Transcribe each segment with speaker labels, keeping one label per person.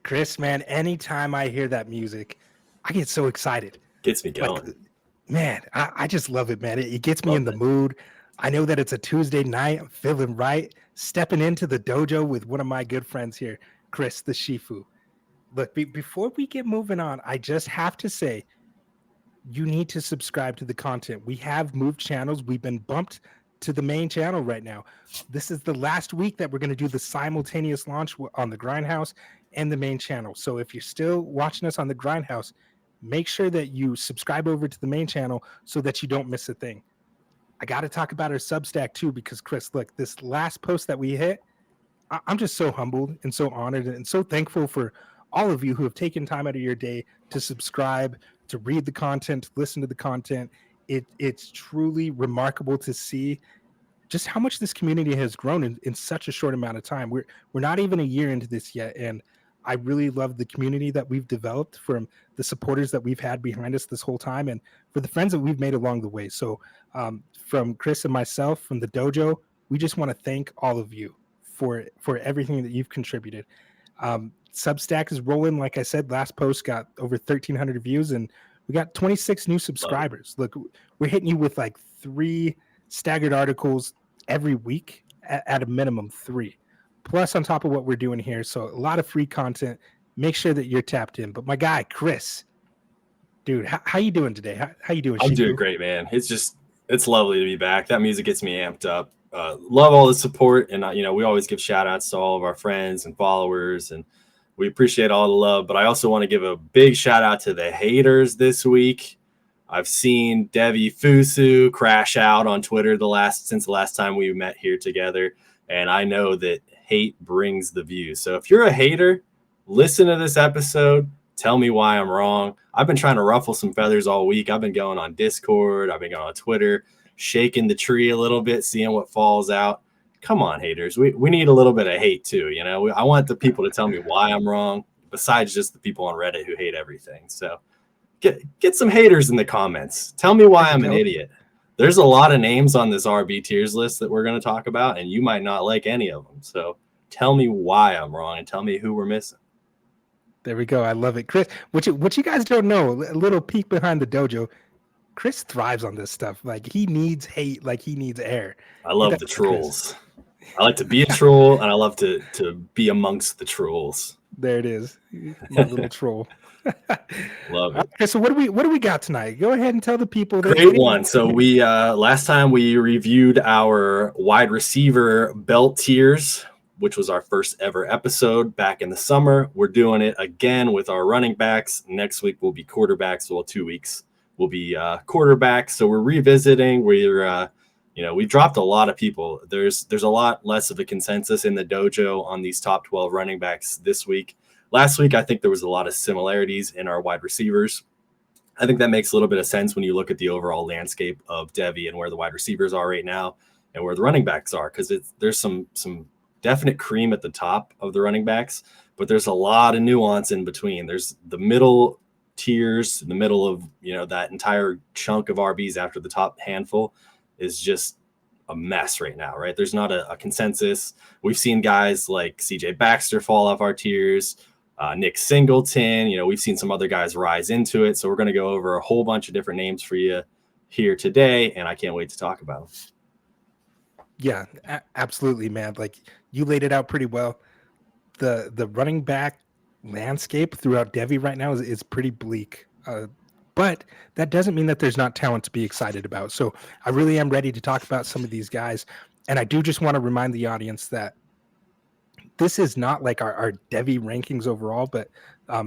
Speaker 1: Chris, man, anytime I hear that music, I get so excited.
Speaker 2: Gets me
Speaker 1: Like,
Speaker 2: going.
Speaker 1: man, I just love it, man. It gets me
Speaker 2: Love
Speaker 1: in the
Speaker 2: it.
Speaker 1: mood. I know that it's a Tuesday night. I'm feeling right. Stepping into the dojo with one of my good friends here, Chris the Shifu. Look, before we get moving on, I just have to say, you need to subscribe to the content. We have moved channels. We've been bumped to the main channel right now. This is the last week that we're going to do the simultaneous launch on the Grindhouse and the main channel. So if you're still watching us on the Grindhouse, make sure that you subscribe over to the main channel so that you don't miss a thing. I got to talk about our Substack too, because Chris, look, this last post that we hit, I'm just so humbled and so honored and so thankful for all of you who have taken time out of your day to subscribe, to read the content, to listen to the content. It's truly remarkable to see just how much this community has grown in such a short amount of time. We're not even a year into this yet, and I really love the community that we've developed from the supporters that we've had behind us this whole time, and for the friends that we've made along the way. So, from Chris and myself, from the dojo, we just want to thank all of you for everything that you've contributed. Substack is rolling. Like I said, last post got over 1,300 views, and we got 26 new subscribers. Look, we're hitting you with like 3 staggered articles every week at a minimum 3, plus on top of what we're doing here. So a lot of free content. Make sure that you're tapped in. But my guy Chris, dude, how you doing today? How you doing,
Speaker 2: I'm
Speaker 1: Shifu?
Speaker 2: doing great, man. It's lovely to be back. That music gets me amped up. Love all the support, and we always give shout outs to all of our friends and followers, and we appreciate all the love. But I also want to give a big shout out to the haters this week. I've seen Devy Fusu crash out on Twitter since the last time we met here together, and I know that hate brings the views. So if you're a hater, listen to this episode. Tell me why I'm wrong. I've been trying to ruffle some feathers all week. I've been going on Discord. I've been going on Twitter, shaking the tree a little bit, seeing what falls out. Come on, haters. We need a little bit of hate too. I want the people to tell me why I'm wrong, besides just the people on Reddit who hate everything. So get some haters in the comments. Tell me why I'm an idiot. There's a lot of names on this RB tiers list that we're going to talk about, and you might not like any of them. So tell me why I'm wrong and tell me who we're missing.
Speaker 1: There we go. I love it, Chris. What you guys don't know, a little peek behind the dojo. Chris thrives on this stuff. Like, he needs hate, like he needs air.
Speaker 2: I love the trolls. I like to be a troll, and I love to be amongst the trolls.
Speaker 1: There it is, my little troll.
Speaker 2: Love it.
Speaker 1: Okay, so what do we got tonight? Go ahead and tell the people.
Speaker 2: Great one. So we last time we reviewed our wide receiver belt tiers, which was our first ever episode back in the summer. We're doing it again with our running backs. Next week will be quarterbacks. Well, 2 weeks will be quarterbacks. So we're revisiting. We dropped a lot of people. There's a lot less of a consensus in the dojo on these top 12 running backs this week. Last week, I think there was a lot of similarities in our wide receivers. I think that makes a little bit of sense when you look at the overall landscape of Devy and where the wide receivers are right now and where the running backs are, because there's some definite cream at the top of the running backs, but there's a lot of nuance in between. There's the middle tiers, in the middle of that entire chunk of RBs after the top handful is just a mess right now, right? There's not a consensus. We've seen guys like CJ Baxter fall off our tiers, Nick Singleton. We've seen some other guys rise into it. So we're going to go over a whole bunch of different names for you here today, and I can't wait to talk about them.
Speaker 1: Yeah, absolutely, man. Like, you laid it out pretty well. The running back landscape throughout Devy right now is pretty bleak. But that doesn't mean that there's not talent to be excited about. So I really am ready to talk about some of these guys. And I do just want to remind the audience that this is not like our Devy rankings overall, but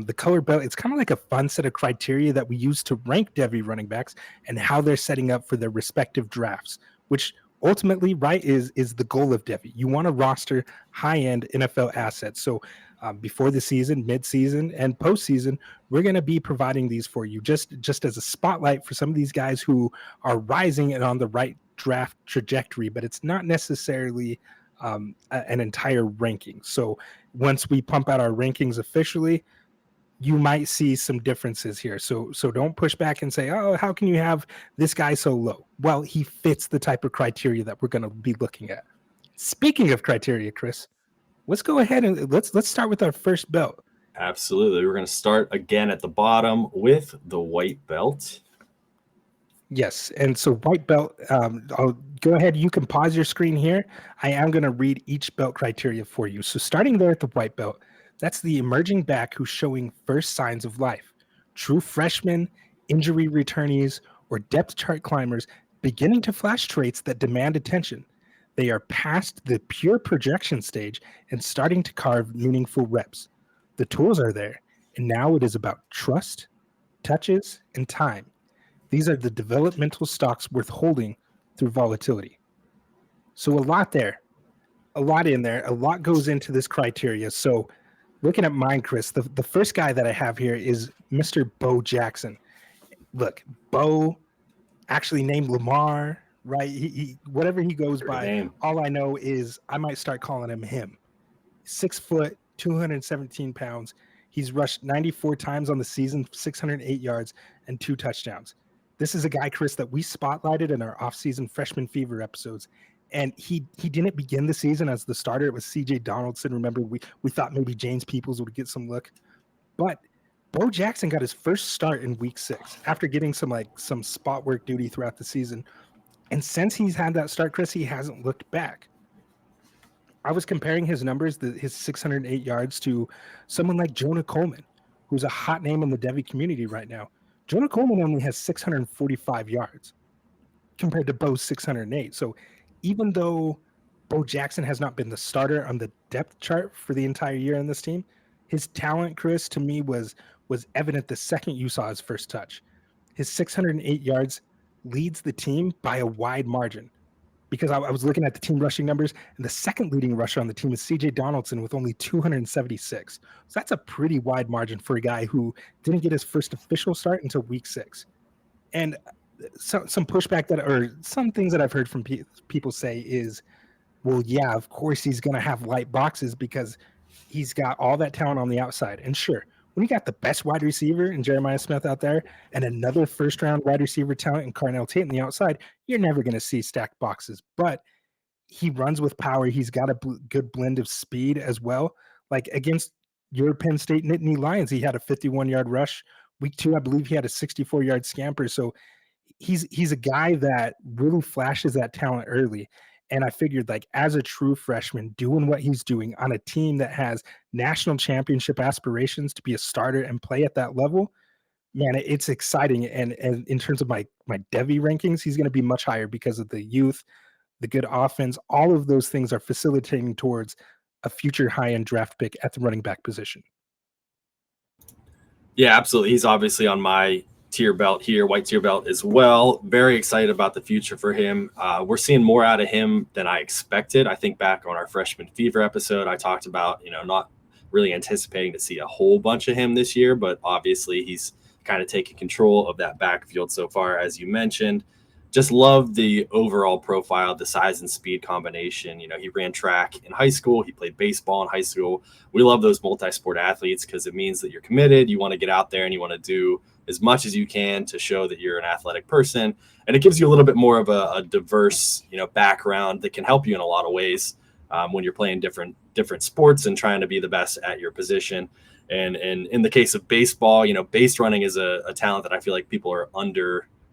Speaker 1: the color belt, it's kind of like a fun set of criteria that we use to rank Devy running backs and how they're setting up for their respective drafts, which ultimately, right, is the goal of Devy. You want to roster high-end NFL assets. So before the season, mid-season, and postseason, we're going to be providing these for you just as a spotlight for some of these guys who are rising and on the right draft trajectory, but it's not necessarily an entire ranking. So once we pump out our rankings officially, you might see some differences here. So don't push back and say, oh, how can you have this guy so low? Well, he fits the type of criteria that we're going to be looking at. Speaking of criteria, Chris, let's go ahead and let's start with our first belt.
Speaker 2: Absolutely. We're going to start again at the bottom with the white belt.
Speaker 1: Yes, and so white belt. I'll go ahead. You can pause your screen here. I am going to read each belt criteria for you. So starting there at the white belt, that's the emerging back who's showing first signs of life. True freshmen, injury returnees, or depth chart climbers beginning to flash traits that demand attention. They are past the pure projection stage and starting to carve meaningful reps. The tools are there, and now it is about trust, touches, and time. These are the developmental stocks worth holding through volatility. So a lot there, a lot in there, a lot goes into this criteria. So looking at mine, Chris, the first guy that I have here is Mr. Bo Jackson. Look, Bo, actually named Lamar, right? Whatever he goes
Speaker 2: Great
Speaker 1: by,
Speaker 2: name.
Speaker 1: all I know is I might start calling him. 6 foot, 217 pounds. He's rushed 94 times on the season, 608 yards, and 2 touchdowns. This is a guy, Chris, that we spotlighted in our offseason freshman fever episodes. And he didn't begin the season as the starter. It was CJ Donaldson. Remember, we thought maybe James Peoples would get some look. But Bo Jackson got his first start in week 6 after getting some spot work duty throughout the season. And since he's had that start, Chris, he hasn't looked back. I was comparing his numbers, his 608 yards, to someone like Jonah Coleman, who's a hot name in the Devy community right now. Jonah Coleman only has 645 yards compared to Bo's 608. So even though Bo Jackson has not been the starter on the depth chart for the entire year on this team, his talent, Chris, to me was evident the second you saw his first touch. His 608 yards leads the team by a wide margin, because I was looking at the team rushing numbers, and the second leading rusher on the team is CJ Donaldson with only 276. So that's a pretty wide margin for a guy who didn't get his first official start until week 6. And some pushback or some things that I've heard from people say is, well, yeah, of course he's going to have light boxes because he's got all that talent on the outside. And sure, when you got the best wide receiver in Jeremiah Smith out there and another first round wide receiver talent in Carnell Tate on the outside, you're never going to see stacked boxes. But he runs with power. He's got a good blend of speed as well. Like against your Penn State Nittany Lions, he had a 51-yard rush. Week 2, I believe he had a 64-yard scamper. So he's a guy that really flashes that talent early. And I figured, like, as a true freshman doing what he's doing on a team that has national championship aspirations to be a starter and play at that level, man, it's exciting. And in terms of my Devy rankings, he's going to be much higher because of the youth, the good offense. All of those things are facilitating towards a future high-end draft pick at the running back position.
Speaker 2: Yeah, absolutely. He's obviously on my tier belt here, white tier belt as well. Very excited about the future for him. We're seeing more out of him than I expected. I think back on our freshman fever episode, I talked about, not really anticipating to see a whole bunch of him this year, but obviously he's kind of taking control of that backfield so far, as you mentioned. Just love the overall profile, the size and speed combination. He ran track in high school. He played baseball in high school. We love those multi-sport athletes because it means that you're committed. You want to get out there and you want to do as much as you can to show that you're an athletic person. And it gives you a little bit more of a diverse, background that can help you in a lot of ways when you're playing different sports and trying to be the best at your position. And in the case of baseball, base running is a talent that I feel like people are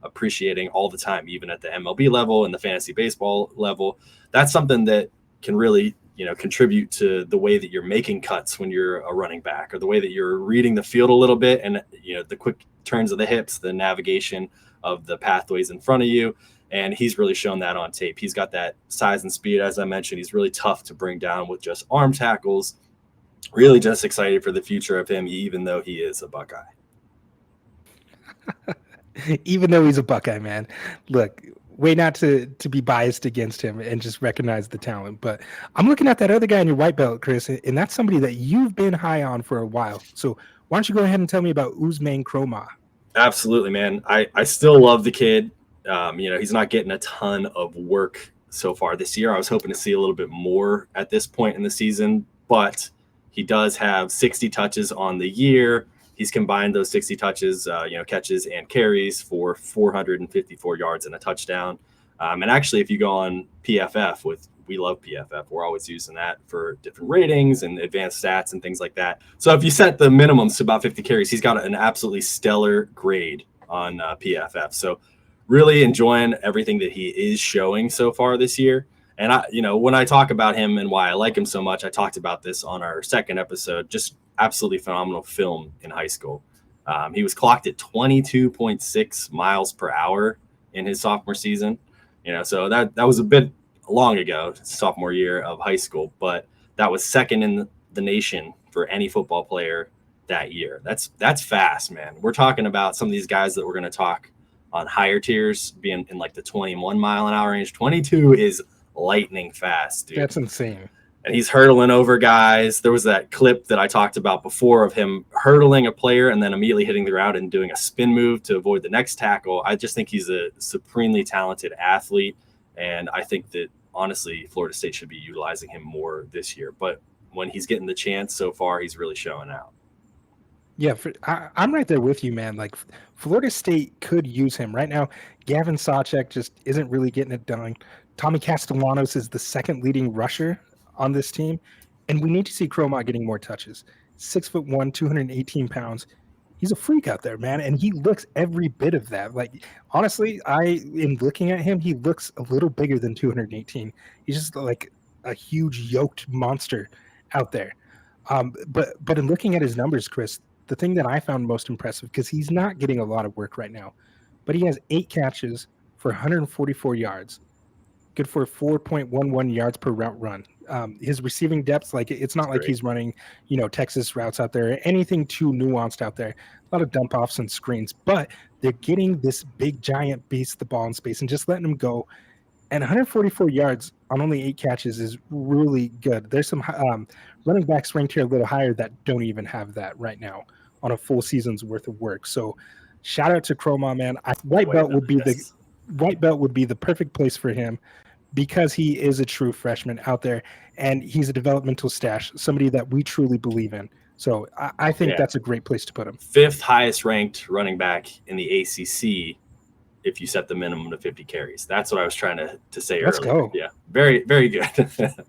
Speaker 2: appreciating all the time, even at the MLB level and the fantasy baseball level. That's something that can really, contribute to the way that you're making cuts when you're a running back, or the way that you're reading the field a little bit, and the quick turns of the hips, the navigation of the pathways in front of you. And he's really shown that on tape. He's got that size and speed, as I mentioned. He's really tough to bring down with just arm tackles. Really just excited for the future of him, even though he is a Buckeye.
Speaker 1: Even though he's a Buckeye, man. Look, way not to be biased against him and just recognize the talent. But I'm looking at that other guy in your white belt, Chris, and that's somebody that you've been high on for a while. So why don't you go ahead and tell me about Usman Kromah?
Speaker 2: Absolutely, man. I still love the kid. He's not getting a ton of work so far this year. I was hoping to see a little bit more at this point in the season, but he does have 60 touches on the year. He's combined those 60 touches, catches and carries for 454 yards and a touchdown. And actually, if you go on PFF with we love PFF. We're always using that for different ratings and advanced stats and things like that. So if you set the minimums to about 50 carries, he's got an absolutely stellar grade on PFF. So really enjoying everything that he is showing so far this year. And when I talk about him and why I like him so much, I talked about this on our second episode, just absolutely phenomenal film in high school. He was clocked at 22.6 miles per hour in his sophomore season. So that was a bit long ago, sophomore year of high school, but that was second in the nation for any football player that year. That's fast, man. We're talking about some of these guys that we're going to talk on higher tiers being in like the 21 mile an hour range. 22 is lightning fast, dude.
Speaker 1: That's insane.
Speaker 2: And he's hurdling over guys. There was that clip that I talked about before of him hurdling a player and then immediately hitting the ground and doing a spin move to avoid the next tackle. I just think he's a supremely talented athlete. And I think that, honestly, Florida State should be utilizing him more this year. But when he's getting the chance so far, he's really showing out.
Speaker 1: Yeah, I'm right there with you, man. Like, Florida State could use him right now. Gavin Sawchek just isn't really getting it done. Tommy Castellanos is the second leading rusher on this team, and we need to see Cromot getting more touches. 6'1", 218 pounds. He's a freak out there, man, and he looks every bit of that. Like, honestly, in looking at him, he looks a little bigger than 218. He's just like a huge yoked monster out there. But in looking at his numbers, Chris, the thing that I found most impressive, because he's not getting a lot of work right now, but he has 8 catches for 144 yards, good for 4.11 yards per route run. His receiving depth, like, it's not like he's running, Texas routes out there, anything too nuanced out there. A lot of dump offs and screens, but they're getting this big giant beast the ball in space and just letting him go. And 144 yards on only 8 catches is really good. There's some running backs ranked here a little higher that don't even have that right now on a full season's worth of work. So shout out to Cromot, man. White belt would be the perfect place for him, because he is a true freshman out there, and he's a developmental stash, somebody that we truly believe in. So I think that's a great place to put him. 5th
Speaker 2: highest ranked running back in the ACC if you set the minimum to 50 carries. That's what I was trying to say
Speaker 1: Let's
Speaker 2: earlier.
Speaker 1: Go.
Speaker 2: Yeah, very, very good.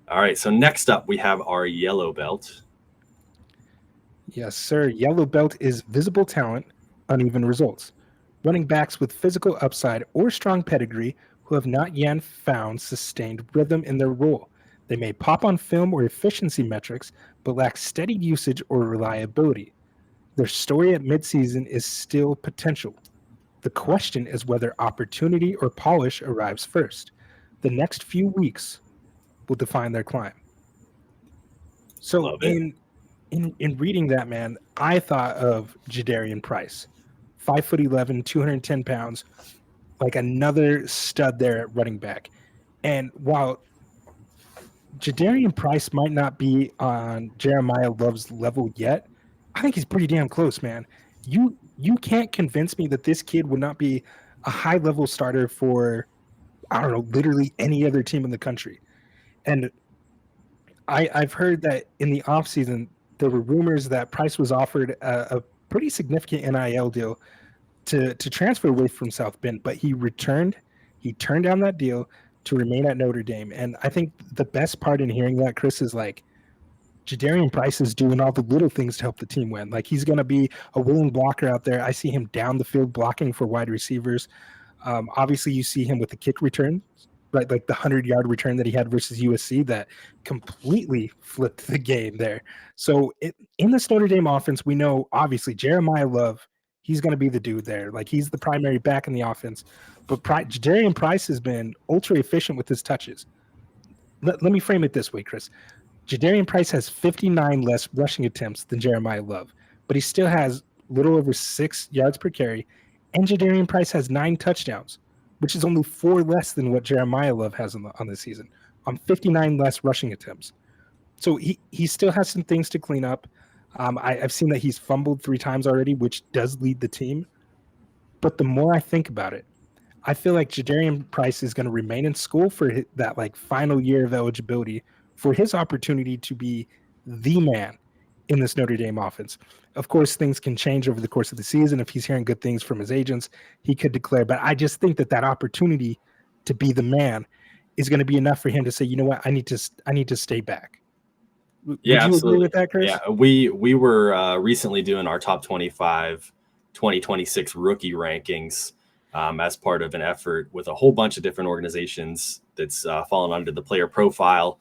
Speaker 2: All right, so next up we have our yellow belt.
Speaker 1: Yes, sir. Yellow belt is visible talent, uneven results. Running backs with physical upside or strong pedigree who have not yet found sustained rhythm in their role. They may pop on film or efficiency metrics, but lack steady usage or reliability. Their story at midseason is still potential. The question is whether opportunity or polish arrives first. The next few weeks will define their climb. So in reading that, man, I thought of Jadarian Price, 5'11", 210 pounds, like another stud there at running back. And while Jadarian Price might not be on Jeremiah Love's level yet, I think he's pretty damn close, man. You can't convince me that this kid would not be a high-level starter for, I don't know, literally any other team in the country. And I've heard that in the offseason, there were rumors that Price was offered a pretty significant NIL deal to transfer away from South Bend, but he turned down that deal to remain at Notre Dame. And I think the best part in hearing that, Chris, is like Jadarian Price is doing all the little things to help the team win. Like, he's going to be a willing blocker out there. I see him down the field blocking for wide receivers. Obviously, you see him with the kick return, right? Like the 100-yard return that he had versus USC that completely flipped the game there. So in this Notre Dame offense, we know, obviously, Jeremiah Love, he's going to be the dude there. Like, he's the primary back in the offense. But Jadarian Price has been ultra efficient with his touches. Let me frame it this way, Chris. Jadarian Price has 59 less rushing attempts than Jeremiah Love, but he still has a little over 6 yards per carry. And Jadarian Price has 9 touchdowns, which is only 4 less than what Jeremiah Love has on this season, on 59 less rushing attempts. So he still has some things to clean up. I've seen that he's fumbled 3 times already, which does lead the team. But the more I think about it, I feel like Jadarian Price is going to remain in school for that like final year of eligibility for his opportunity to be the man in this Notre Dame offense. Of course, things can change over the course of the season. If he's hearing good things from his agents, he could declare. But I just think that opportunity to be the man is going to be enough for him to say, you know what, I need to stay back.
Speaker 2: Yeah,
Speaker 1: Would you agree
Speaker 2: absolutely.
Speaker 1: with that, Chris?
Speaker 2: Yeah, we were recently doing our top 25 2026 rookie rankings as part of an effort with a whole bunch of different organizations that's fallen under the player profiler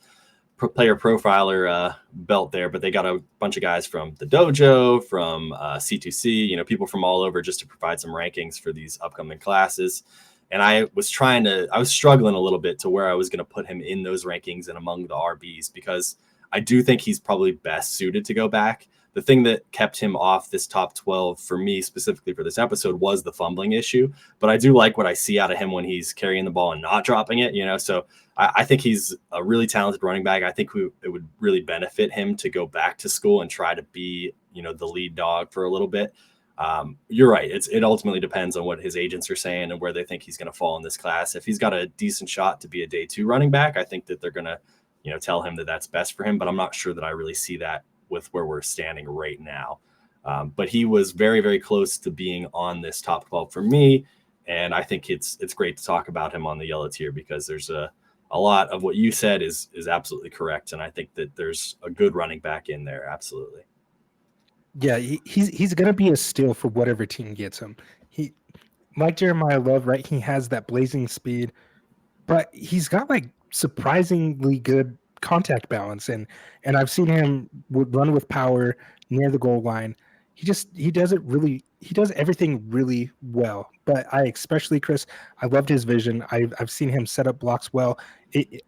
Speaker 2: belt there, but they got a bunch of guys from the dojo, from C2C, people from all over, just to provide some rankings for these upcoming classes. And I was struggling a little bit to where I was going to put him in those rankings and among the RBs, because I do think he's probably best suited to go back. The thing that kept him off this top 12 for me, specifically for this episode, was the fumbling issue. But I do like what I see out of him when he's carrying the ball and not dropping it, So I think he's a really talented running back. I think it would really benefit him to go back to school and try to be, the lead dog for a little bit. You're right. It ultimately depends on what his agents are saying and where they think he's going to fall in this class. If he's got a decent shot to be a day 2 running back, I think that they're going to, tell him that that's best for him. But I'm not sure that I really see that with where we're standing right now. But he was very, very close to being on this top 12 for me. And I think it's great to talk about him on the yellow tier, because there's a lot of what you said is absolutely correct. And I think that there's a good running back in there. Absolutely.
Speaker 1: Yeah, he's going to be a steal for whatever team gets him. He, like Jeremiah Love, right? He has that blazing speed, but he's got like surprisingly good contact balance, and I've seen him run with power near the goal line. He does everything really well. But especially Chris, I loved his vision. I've seen him set up blocks well.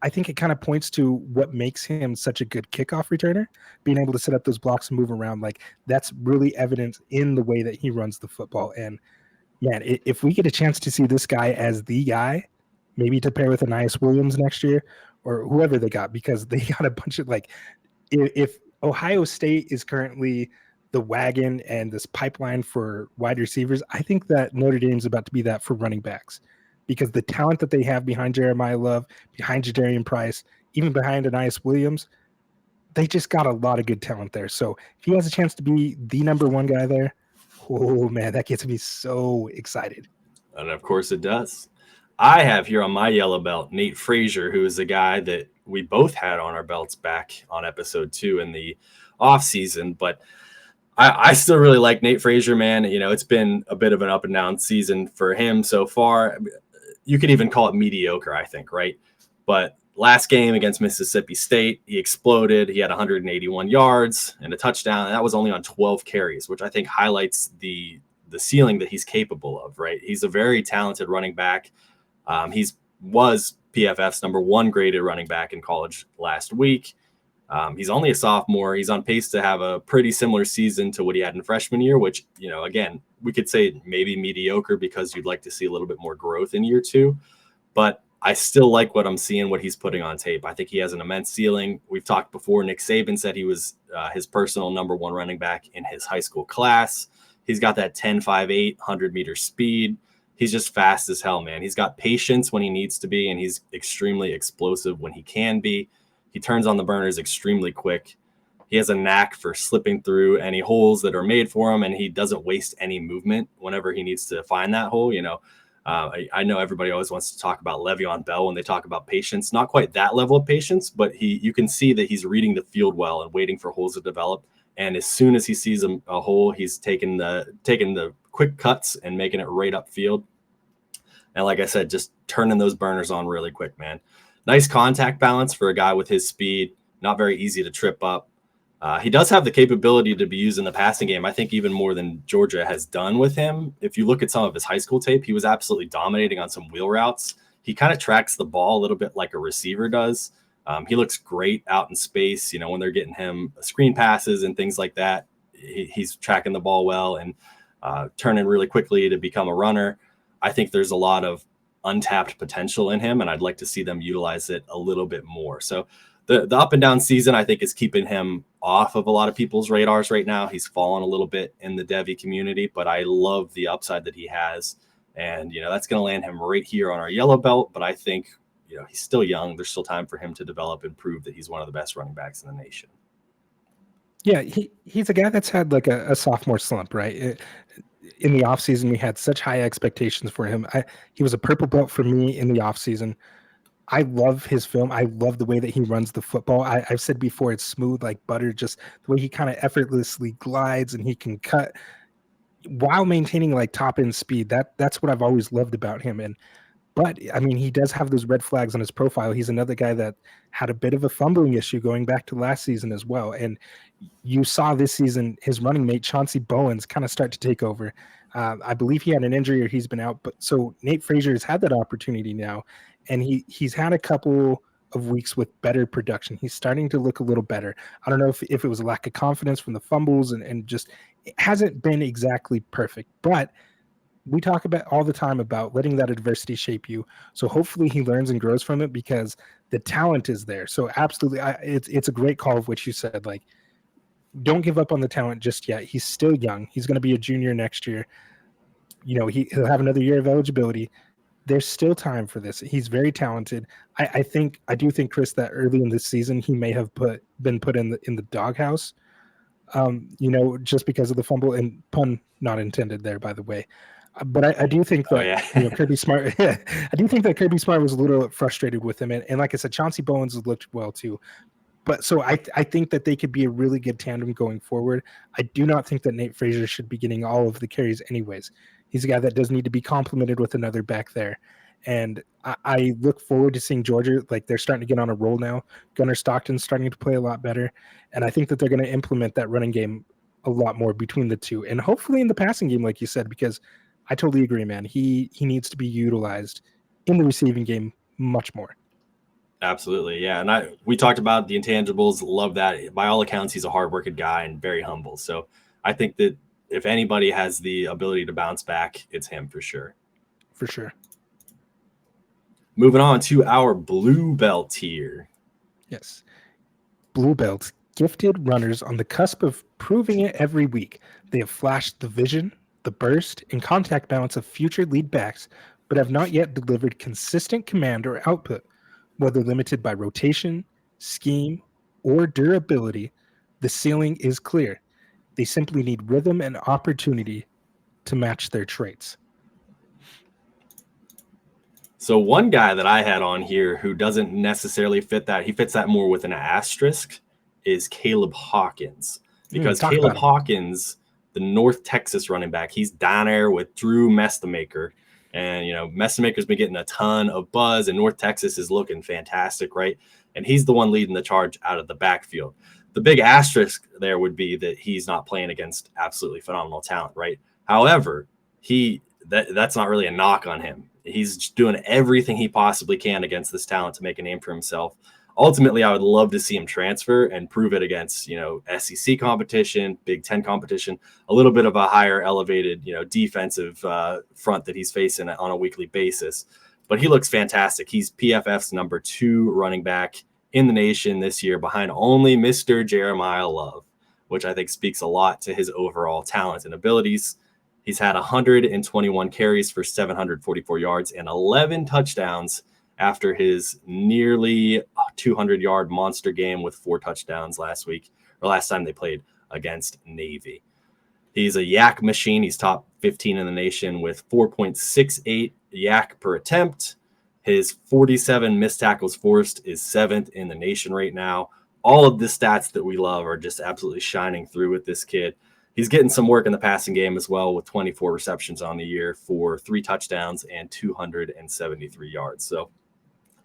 Speaker 1: I think it kind of points to what makes him such a good kickoff returner, being able to set up those blocks and move around. Like, that's really evident in the way that he runs the football. And man, if we get a chance to see this guy as the guy, maybe to pair with Anais Williams next year or whoever they got, because they got a bunch of if Ohio State is currently the wagon and this pipeline for wide receivers, I think that Notre Dame's about to be that for running backs, because the talent that they have behind Jeremiah Love, behind Jadarian Price, even behind Anais Williams, they just got a lot of good talent there. So if he has a chance to be the number 1 guy there, oh man, that gets me so excited.
Speaker 2: And of course it does. I have here on my yellow belt Nate Frazier, who is a guy that we both had on our belts back on episode 2 in the off season. But I still really like Nate Frazier, man. It's been a bit of an up and down season for him so far. You could even call it mediocre, I think, right? But last game against Mississippi State, he exploded. He had 181 yards and a touchdown, and that was only on 12 carries, which I think highlights the ceiling that he's capable of, right? He's a very talented running back. Was PFF's number 1 graded running back in college last week. He's only a sophomore. He's on pace to have a pretty similar season to what he had in freshman year, which, again, we could say maybe mediocre, because you'd like to see a little bit more growth in year 2. But I still like what I'm seeing, what he's putting on tape. I think he has an immense ceiling. We've talked before. Nick Saban said he was his personal number 1 running back in his high school class. He's got that 10.58, 100-meter speed. He's just fast as hell, man. He's got patience when he needs to be, and he's extremely explosive when he can be. He turns on the burners extremely quick. He has a knack for slipping through any holes that are made for him, and he doesn't waste any movement whenever he needs to find that hole. I know everybody always wants to talk about Le'Veon Bell when they talk about patience. Not quite that level of patience, but you can see that he's reading the field well and waiting for holes to develop. And as soon as he sees a hole, he's taking the quick cuts and making it right upfield. And like I said, just turning those burners on really quick, man. Nice contact balance for a guy with his speed. Not very easy to trip up. He does have the capability to be used in the passing game, I think even more than Georgia has done with him. If you look at some of his high school tape, he was absolutely dominating on some wheel routes. He kind of tracks the ball a little bit like a receiver does. He looks great out in space, when they're getting him screen passes and things like that. He's tracking the ball well and turning really quickly to become a runner. I think there's a lot of untapped potential in him, and I'd like to see them utilize it a little bit more. So the up and down season, I think, is keeping him off of a lot of people's radars right now. He's fallen a little bit in the Devy community, but I love the upside that he has. And, that's going to land him right here on our yellow belt. But I think, he's still young. There's still time for him to develop and prove that he's one of the best running backs in the nation.
Speaker 1: Yeah, he's a guy that's had like a sophomore slump, right? In the offseason, we had such high expectations for him. He was a purple belt for me in the offseason. I love his film. I love the way that he runs the football. I've said before, it's smooth like butter, just the way he kind of effortlessly glides and he can cut while maintaining like top end speed. That's what I've always loved about him. But I mean, he does have those red flags on his profile. He's another guy that had a bit of a fumbling issue going back to last season as well. And you saw this season his running mate Chauncey Bowens kind of start to take over. I believe he had an injury or he's been out, but so Nate Frazier has had that opportunity now, and he's had a couple of weeks with better production. He's starting to look a little better. I don't know if it was a lack of confidence from the fumbles and just it hasn't been exactly perfect, but we talk about all the time about letting that adversity shape you. So hopefully he learns and grows from it because the talent is there. So absolutely, it's a great call of what you said. Like, don't give up on the talent just yet. He's still young. He's going to be a junior next year. You know, he'll have another year of eligibility. There's still time for this. He's very talented. I do think, Chris, that early in this season he may have been put in the doghouse. You know, just because of the fumble, and pun not intended there, by the way. But I do think that you know Kirby Smart. I do think that Kirby Smart was a little frustrated with him, and like I said, Chauncey Bowens has looked well too. But so I think that they could be a really good tandem going forward. I do not think that Nate Frazier should be getting all of the carries anyways. He's a guy that does need to be complemented with another back there. And I look forward to seeing Georgia. Like, they're starting to get on a roll now. Gunnar Stockton's starting to play a lot better. And I think that they're going to implement that running game a lot more between the two. And hopefully in the passing game, like you said, because I totally agree, man. He needs to be utilized in the receiving game much more.
Speaker 2: Absolutely, yeah. And we talked about the intangibles. Love that. By all accounts, he's a hardworking guy and very humble. So I think that if anybody has the ability to bounce back, it's him for sure.
Speaker 1: For sure.
Speaker 2: Moving on to our blue belt tier.
Speaker 1: Yes. Blue belts, gifted runners on the cusp of proving it every week. They have flashed the vision, the burst, and contact balance of future lead backs, but have not yet delivered consistent command or output. Whether limited by rotation, scheme, or durability, the ceiling is clear. They simply need rhythm and opportunity to match their traits.
Speaker 2: So one guy that I had on here who doesn't necessarily fit that, he fits that more with an asterisk, is Caleb Hawkins. Because Caleb Hawkins, the North Texas running back, he's down there with Drew Mestemaker. And, you know, Mestemaker's been getting a ton of buzz, and North Texas is looking fantastic, right? And he's the one leading the charge out of the backfield. The big asterisk there would be that he's not playing against absolutely phenomenal talent, right? However, that's not really a knock on him. He's doing everything he possibly can against this talent to make a name for himself. Ultimately, I would love to see him transfer and prove it against, you know, SEC competition, Big Ten competition, a little bit of a higher elevated, you know, defensive front that he's facing on a weekly basis. But he looks fantastic. He's PFF's number 2 running back in the nation this year, behind only Mr. Jeremiah Love, which I think speaks a lot to his overall talent and abilities. He's had 121 carries for 744 yards and 11 touchdowns after his nearly 200-yard monster game with 4 touchdowns last time they played against Navy. He's a yak machine. He's top 15 in the nation with 4.68 yak per attempt. His 47 missed tackles forced is 7th in the nation right now. All of the stats that we love are just absolutely shining through with this kid. He's getting some work in the passing game as well, with 24 receptions on the year for 3 touchdowns and 273 yards. So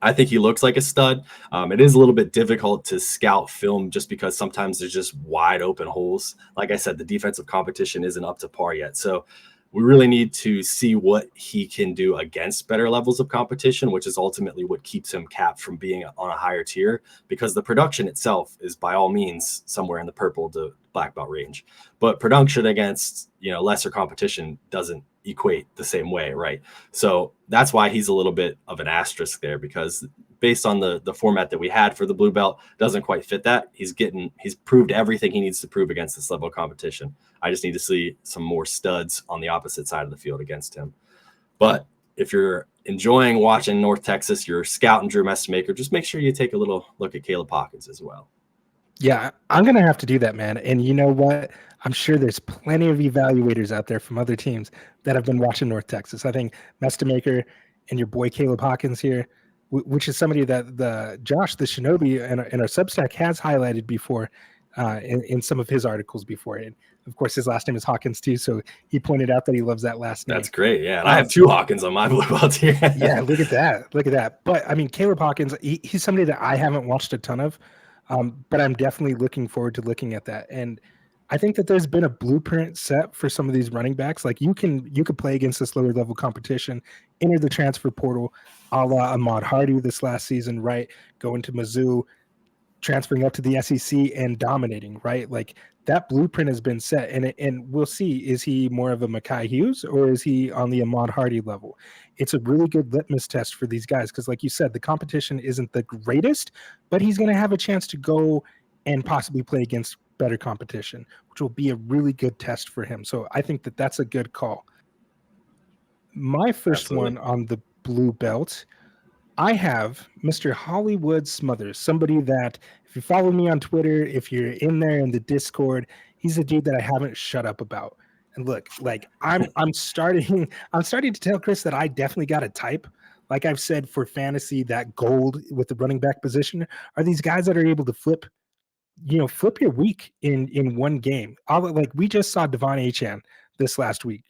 Speaker 2: I think he looks like a stud. It is a little bit difficult to scout film just because sometimes there's just wide open holes. Like I said, the defensive competition isn't up to par yet. So we really need to see what he can do against better levels of competition, which is ultimately what keeps him capped from being on a higher tier, because the production itself is by all means somewhere in the purple to black belt range. But production against, you know, lesser competition doesn't equate the same way, right? So that's why he's a little bit of an asterisk there, because based on the format that we had for the blue belt, doesn't quite fit that. He's proved everything he needs to prove against this level of competition. I just need to see some more studs on the opposite side of the field against him. But if you're enjoying watching North Texas, you're scouting Drew Mestemaker, just make sure you take a little look at Caleb Hawkins as well.
Speaker 1: Yeah, I'm going to have to do that, man. And you know what? I'm sure there's plenty of evaluators out there from other teams that have been watching North Texas. I think Mestemaker and your boy Caleb Hawkins here which is somebody that the Josh the Shinobi in our Substack has highlighted before in some of his articles before. And of course, his last name is Hawkins too, so he pointed out that he loves that last name.
Speaker 2: That's great. Yeah, and I have 2 Hawkins on my blue belt here.
Speaker 1: Yeah, look at that. But I mean, Caleb Hawkins, he's somebody that I haven't watched a ton of, but I'm definitely looking forward to looking at that. And I think that there's been a blueprint set for some of these running backs. Like you could play against this lower level competition, enter the transfer portal, a la Ahmad Hardy this last season, right? Going to Mizzou, transferring up to the SEC and dominating, right? Like that blueprint has been set, and we'll see, is he more of a Mekhi Hughes or is he on the Ahmad Hardy level? It's a really good litmus test for these guys because, like you said, the competition isn't the greatest, but he's going to have a chance to go and possibly play against better competition, which will be a really good test for him. So I think that that's a good call. My first one on the blue belt, I have Mr. Hollywood Smothers, somebody that if you follow me on Twitter, if you're in there in the Discord, he's a dude that I haven't shut up about. And look, like I'm starting to tell Chris that I definitely got a type. Like I've said for fantasy, that gold with the running back position are these guys that are able to flip your week in one game. Like we just saw Devon Achane this last week,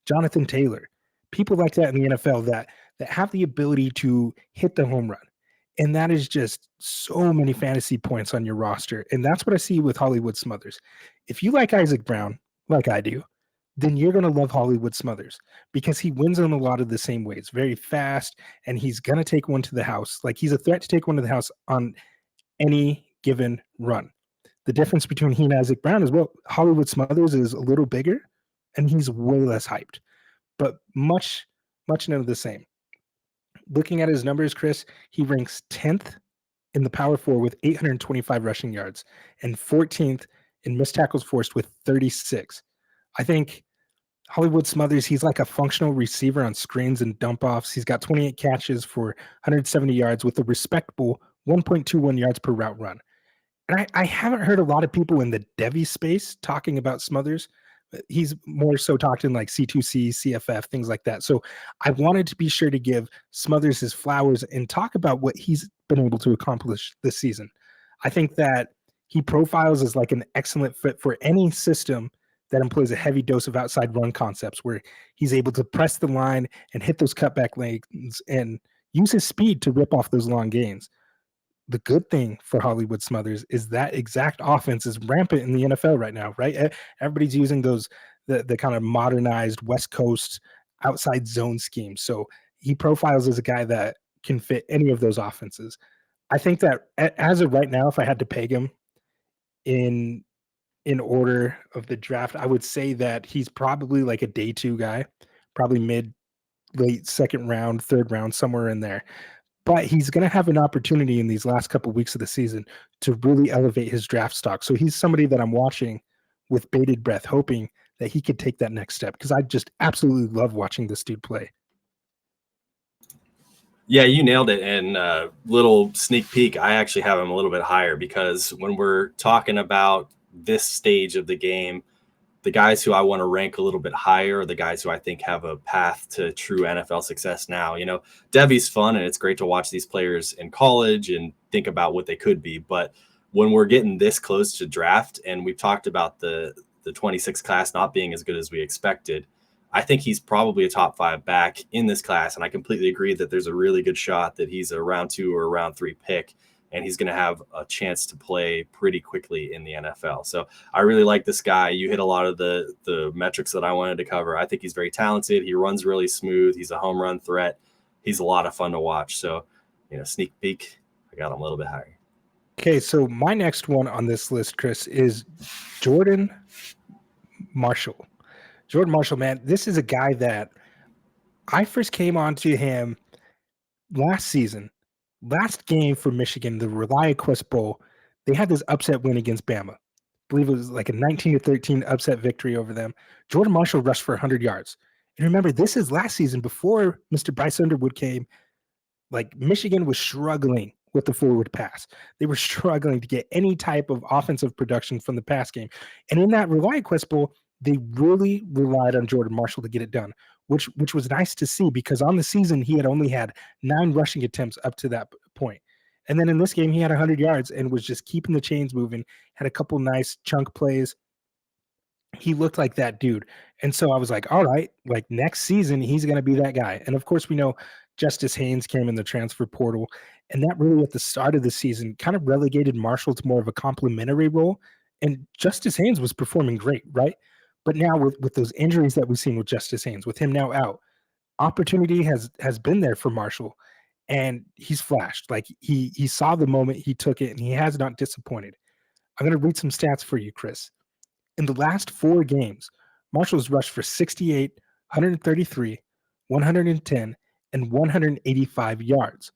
Speaker 1: Jonathan Taylor, people like that in the NFL that have the ability to hit the home run. And that is just so many fantasy points on your roster. And that's what I see with Hollywood Smothers. If you like Isaac Brown, like I do, then you're going to love Hollywood Smothers because he wins in a lot of the same ways. Very fast, and he's going to take one to the house. Like he's a threat to take one to the house on any given run. The difference between he and Isaac Brown is, well, Hollywood Smothers is a little bigger, and he's way less hyped, but much none of the same. Looking at his numbers, Chris, he ranks 10th in the Power 4 with 825 rushing yards and 14th in missed tackles forced with 36. I think Hollywood Smothers, he's like a functional receiver on screens and dump offs. He's got 28 catches for 170 yards with a respectable 1.21 yards per route run. And I haven't heard a lot of people in the Devy space talking about Smothers. He's more so talked in like C2C, CFF, things like that. So I wanted to be sure to give Smothers his flowers and talk about what he's been able to accomplish this season. I think that he profiles as like an excellent fit for any system that employs a heavy dose of outside run concepts where he's able to press the line and hit those cutback lanes and use his speed to rip off those long gains. The good thing for Hollywood Smothers is that exact offense is rampant in the NFL right now, right? Everybody's using the kind of modernized West Coast outside zone scheme. So he profiles as a guy that can fit any of those offenses. I think that as of right now, if I had to peg him in order of the draft, I would say that he's probably like a day 2 guy, probably mid, late second round, third round, somewhere in there. But he's going to have an opportunity in these last couple of weeks of the season to really elevate his draft stock. So he's somebody that I'm watching with bated breath, hoping that he could take that next step because I just absolutely love watching this dude play.
Speaker 2: Yeah, you nailed it. And little sneak peek, I actually have him a little bit higher because when we're talking about this stage of the game, the guys who I want to rank a little bit higher are the guys who I think have a path to true NFL success now. You know, Devy's fun and it's great to watch these players in college and think about what they could be. But when we're getting this close to draft, and we've talked about the 26 class not being as good as we expected, I think he's probably a top 5 back in this class. And I completely agree that there's a really good shot that he's a round 2 or a round 3 pick, and he's going to have a chance to play pretty quickly in the NFL. So I really like this guy. You hit a lot of the metrics that I wanted to cover. I think he's very talented. He runs really smooth. He's a home run threat. He's a lot of fun to watch. So, sneak peek, I got him a little bit higher.
Speaker 1: Okay, so my next one on this list, Chris, is Jordan Marshall. Jordan Marshall, man, this is a guy that I first came onto him last season. Last game for Michigan, the ReliaQuest Bowl, they had this upset win against Bama. I believe it was like a 19-13 upset victory over them. Jordan Marshall rushed for 100 yards. And remember, this is last season before Mr. Bryce Underwood came. Like Michigan was struggling with the forward pass. They were struggling to get any type of offensive production from the pass game. And in that ReliaQuest Bowl, they really relied on Jordan Marshall to get it done. which was nice to see because on the season he had only had 9 rushing attempts up to that point. And then in this game, he had 100 yards and was just keeping the chains moving, had a couple nice chunk plays. He looked like that dude. And so I was like, all right, like next season, he's going to be that guy. And of course, we know Justice Haynes came in the transfer portal. And that really, at the start of the season, kind of relegated Marshall to more of a complimentary role. And Justice Haynes was performing great, right? But now with those injuries that we've seen with Justice Haynes, with him now out, opportunity has been there for Marshall. And he's flashed. Like he saw the moment, he took it, and he has not disappointed. I'm going to read some stats for you, Chris. In the last 4 games, Marshall's rushed for 68, 133, 110, and 185 yards.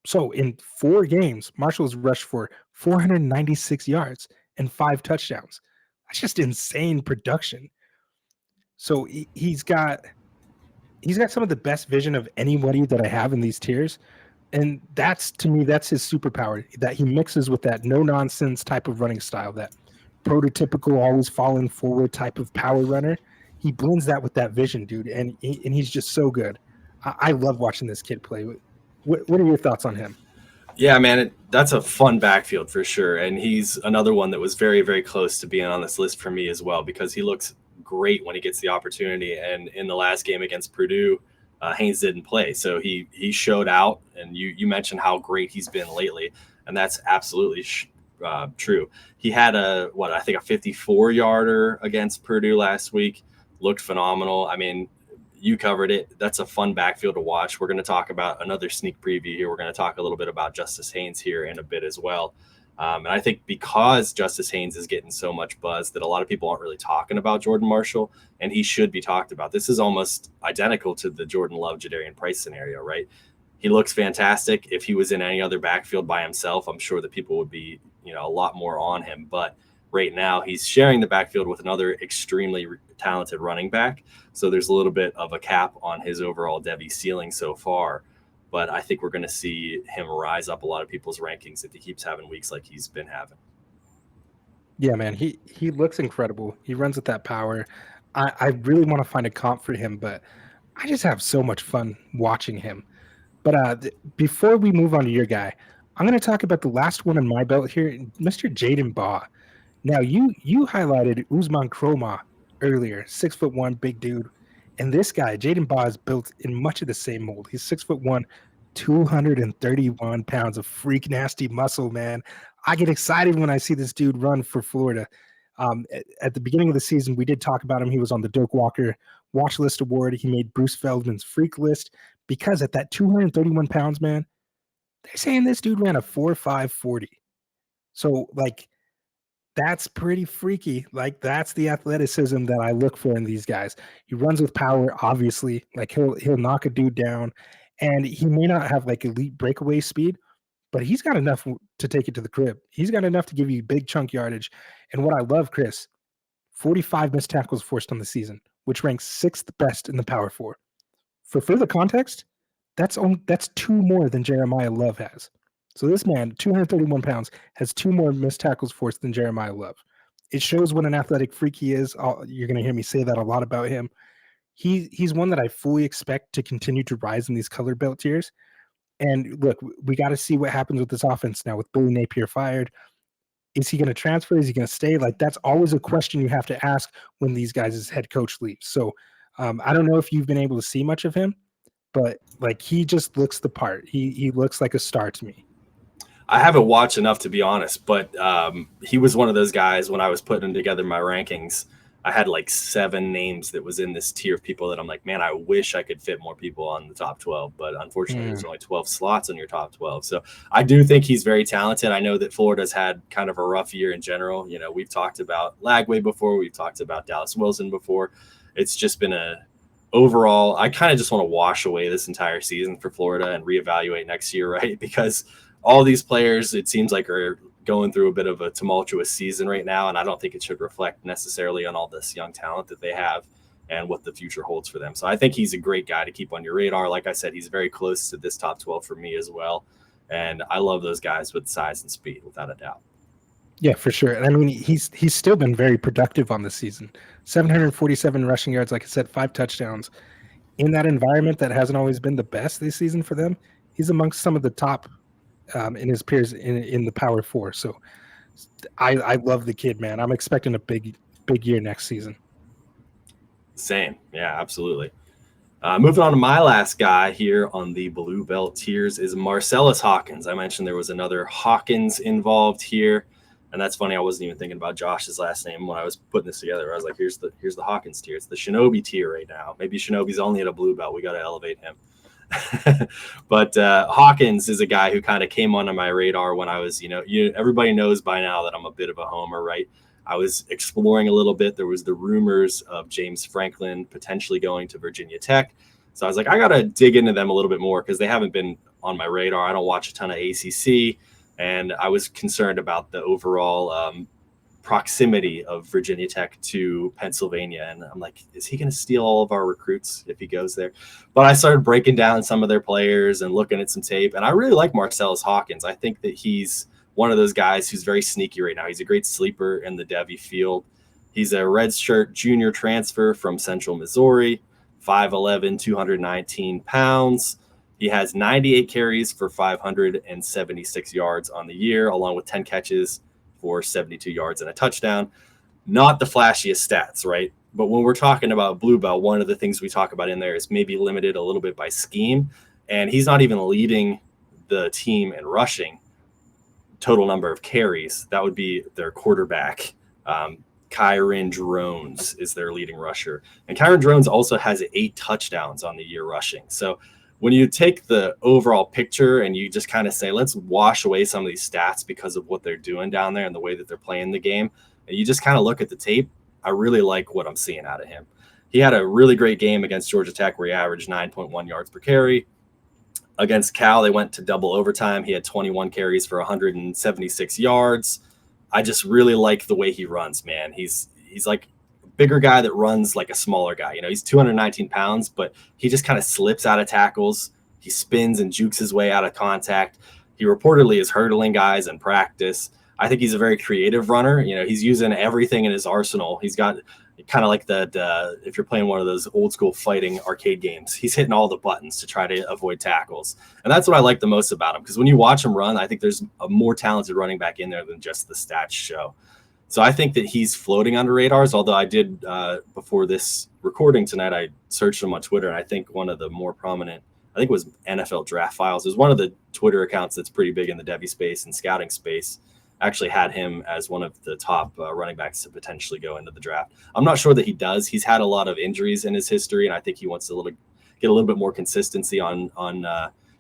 Speaker 1: So in 4 games, Marshall's rushed for 496 yards and 5 touchdowns. That's just insane production. So he's got some of the best vision of anybody that I have in these tiers. And that's, to me, that's his superpower, that he mixes with that no nonsense type of running style, that prototypical always falling forward type of power runner. He blends that with that vision, dude, and he's just so good. I love watching this kid play. What are your thoughts on him?
Speaker 2: Yeah, man, that's a fun backfield for sure. And he's another one that was very, very close to being on this list for me as well, because he looks great when he gets the opportunity. And in the last game against Purdue, Haynes didn't play. So he showed out. And you mentioned how great he's been lately. And that's absolutely true. He had I think a 54-yarder against Purdue last week. Looked phenomenal. I mean, you covered it. That's a fun backfield to watch. We're going to talk about another sneak preview here. We're going to talk a little bit about Justice Haynes here in a bit as well. And I think because Justice Haynes is getting so much buzz that a lot of people aren't really talking about Jordan Marshall, and he should be talked about. This is almost identical to the Jordan Love, Jadarian Price scenario, right? He looks fantastic. If he was in any other backfield by himself, I'm sure that people would be, a lot more on him. But right now, he's sharing the backfield with another extremely talented running back. So there's a little bit of a cap on his overall Devy ceiling so far. But I think we're going to see him rise up a lot of people's rankings if he keeps having weeks like he's been having.
Speaker 1: Yeah, man, he looks incredible. He runs with that power. I really want to find a comp for him, but I just have so much fun watching him. But before we move on to your guy, I'm going to talk about the last one in my belt here, Mr. Jaden Baugh. Now, you highlighted Usman Kroma earlier, 6'1", big dude. And this guy, Jaden Baugh, is built in much of the same mold. He's 6'1", 231 pounds of freak nasty muscle, man. I get excited when I see this dude run for Florida. At the beginning of the season, we did talk about him. He was on the Doak Walker Watch List Award. He made Bruce Feldman's Freak List because at that 231 pounds, man, they're saying this dude ran a 4.5 40. So, like, that's pretty freaky. Like, that's the athleticism that I look for in these guys. He runs with power, obviously. Like, he'll knock a dude down, and he may not have like elite breakaway speed, but he's got enough to take it to the crib. He's got enough to give you big chunk yardage. And what I love, Chris, 45 missed tackles forced on the season, which ranks 6th best in the Power 4. For further context, that's 2 more than Jeremiah Love has. So this man, 231 pounds, has 2 more missed tackles forced than Jeremiah Love. It shows what an athletic freak he is. You're going to hear me say that a lot about him. He's one that I fully expect to continue to rise in these color belt tiers. And look, we got to see what happens with this offense now with Billy Napier fired. Is he going to transfer? Is he going to stay? Like, that's always a question you have to ask when these guys' head coach leaves. So I don't know if you've been able to see much of him, but like, he just looks the part. He looks like a star to me.
Speaker 2: I haven't watched enough, to be honest, but he was one of those guys when I was putting together my rankings. I had like 7 names that was in this tier of people that I'm like, man, I wish I could fit more people on the top 12, but unfortunately there's only 12 slots on your top 12. So I do think he's very talented. I know that Florida's had kind of a rough year in general. We've talked about Lagway before. We've talked about Dallas Wilson before. It's just been overall, I kind of just want to wash away this entire season for Florida and reevaluate next year, right? Because all these players, it seems like, are going through a bit of a tumultuous season right now, and I don't think it should reflect necessarily on all this young talent that they have and what the future holds for them. So I think he's a great guy to keep on your radar. Like I said, he's very close to this top 12 for me as well, and I love those guys with size and speed, without a doubt.
Speaker 1: Yeah, for sure. And I mean, he's still been very productive on this season. 747 rushing yards, like I said, 5 touchdowns. in that environment that hasn't always been the best this season for them, he's amongst some of the top in his peers in the Power Four. So I love the kid, man. I'm expecting a big year next season.
Speaker 2: Same. Yeah, absolutely. Moving on to my last guy here on the blue belt tiers is Marcellus Hawkins. I mentioned there was another Hawkins involved here, and that's funny. I wasn't even thinking about Josh's last name when I was putting this together. I was like, here's the Hawkins tier. It's the Shinobi tier right now. Maybe Shinobi's only at a blue belt. We got to elevate him. But Hawkins is a guy who kind of came onto my radar when I was, everybody knows by now that I'm a bit of a homer, right? I was exploring a little bit. There was the rumors of James Franklin potentially going to Virginia Tech. So I was like, I got to dig into them a little bit more because they haven't been on my radar. I don't watch a ton of ACC. And I was concerned about the overall proximity of Virginia Tech to Pennsylvania. And I'm like, is he going to steal all of our recruits if he goes there? But I started breaking down some of their players and looking at some tape. And I really like Marcellus Hawkins. I think that he's one of those guys who's very sneaky right now. He's a great sleeper in the Devy field. He's a redshirt junior transfer from Central Missouri, 5'11", 219 pounds. He has 98 carries for 576 yards on the year, along with 10 catches for 72 yards and a touchdown. Not the flashiest stats, right? But when we're talking about blue belt, one of the things we talk about in there is maybe limited a little bit by scheme. And he's not even leading the team in rushing total number of carries. That would be their quarterback. Kyron Drones is their leading rusher. And Kyron Drones also has 8 touchdowns on the year rushing. So when you take the overall picture and you just kind of say, let's wash away some of these stats because of what they're doing down there and the way that they're playing the game, and you just kind of look at the tape, I really like what I'm seeing out of him. He had a really great game against Georgia Tech where he averaged 9.1 yards per carry. Against Cal, they went to double overtime. He had 21 carries for 176 yards. I just really like the way he runs, man. He's like a bigger guy that runs like a smaller guy. He's 219 pounds, but he just kind of slips out of tackles. He spins and jukes his way out of contact. He reportedly is hurdling guys in practice. I think he's a very creative runner. He's using everything in his arsenal. He's got kind of like the if you're playing one of those old school fighting arcade games, he's hitting all the buttons to try to avoid tackles. And that's what I like the most about him, because when you watch him run, I think there's a more talented running back in there than just the stats show. So I think that he's floating under radars, although I did, before this recording tonight, I searched him on Twitter, and I think one of the more prominent, I think it was NFL Draft Files, is one of the Twitter accounts that's pretty big in the Devy space and scouting space, actually had him as one of the top running backs to potentially go into the draft. I'm not sure that he does. He's had a lot of injuries in his history, and I think he wants to get a little bit more consistency on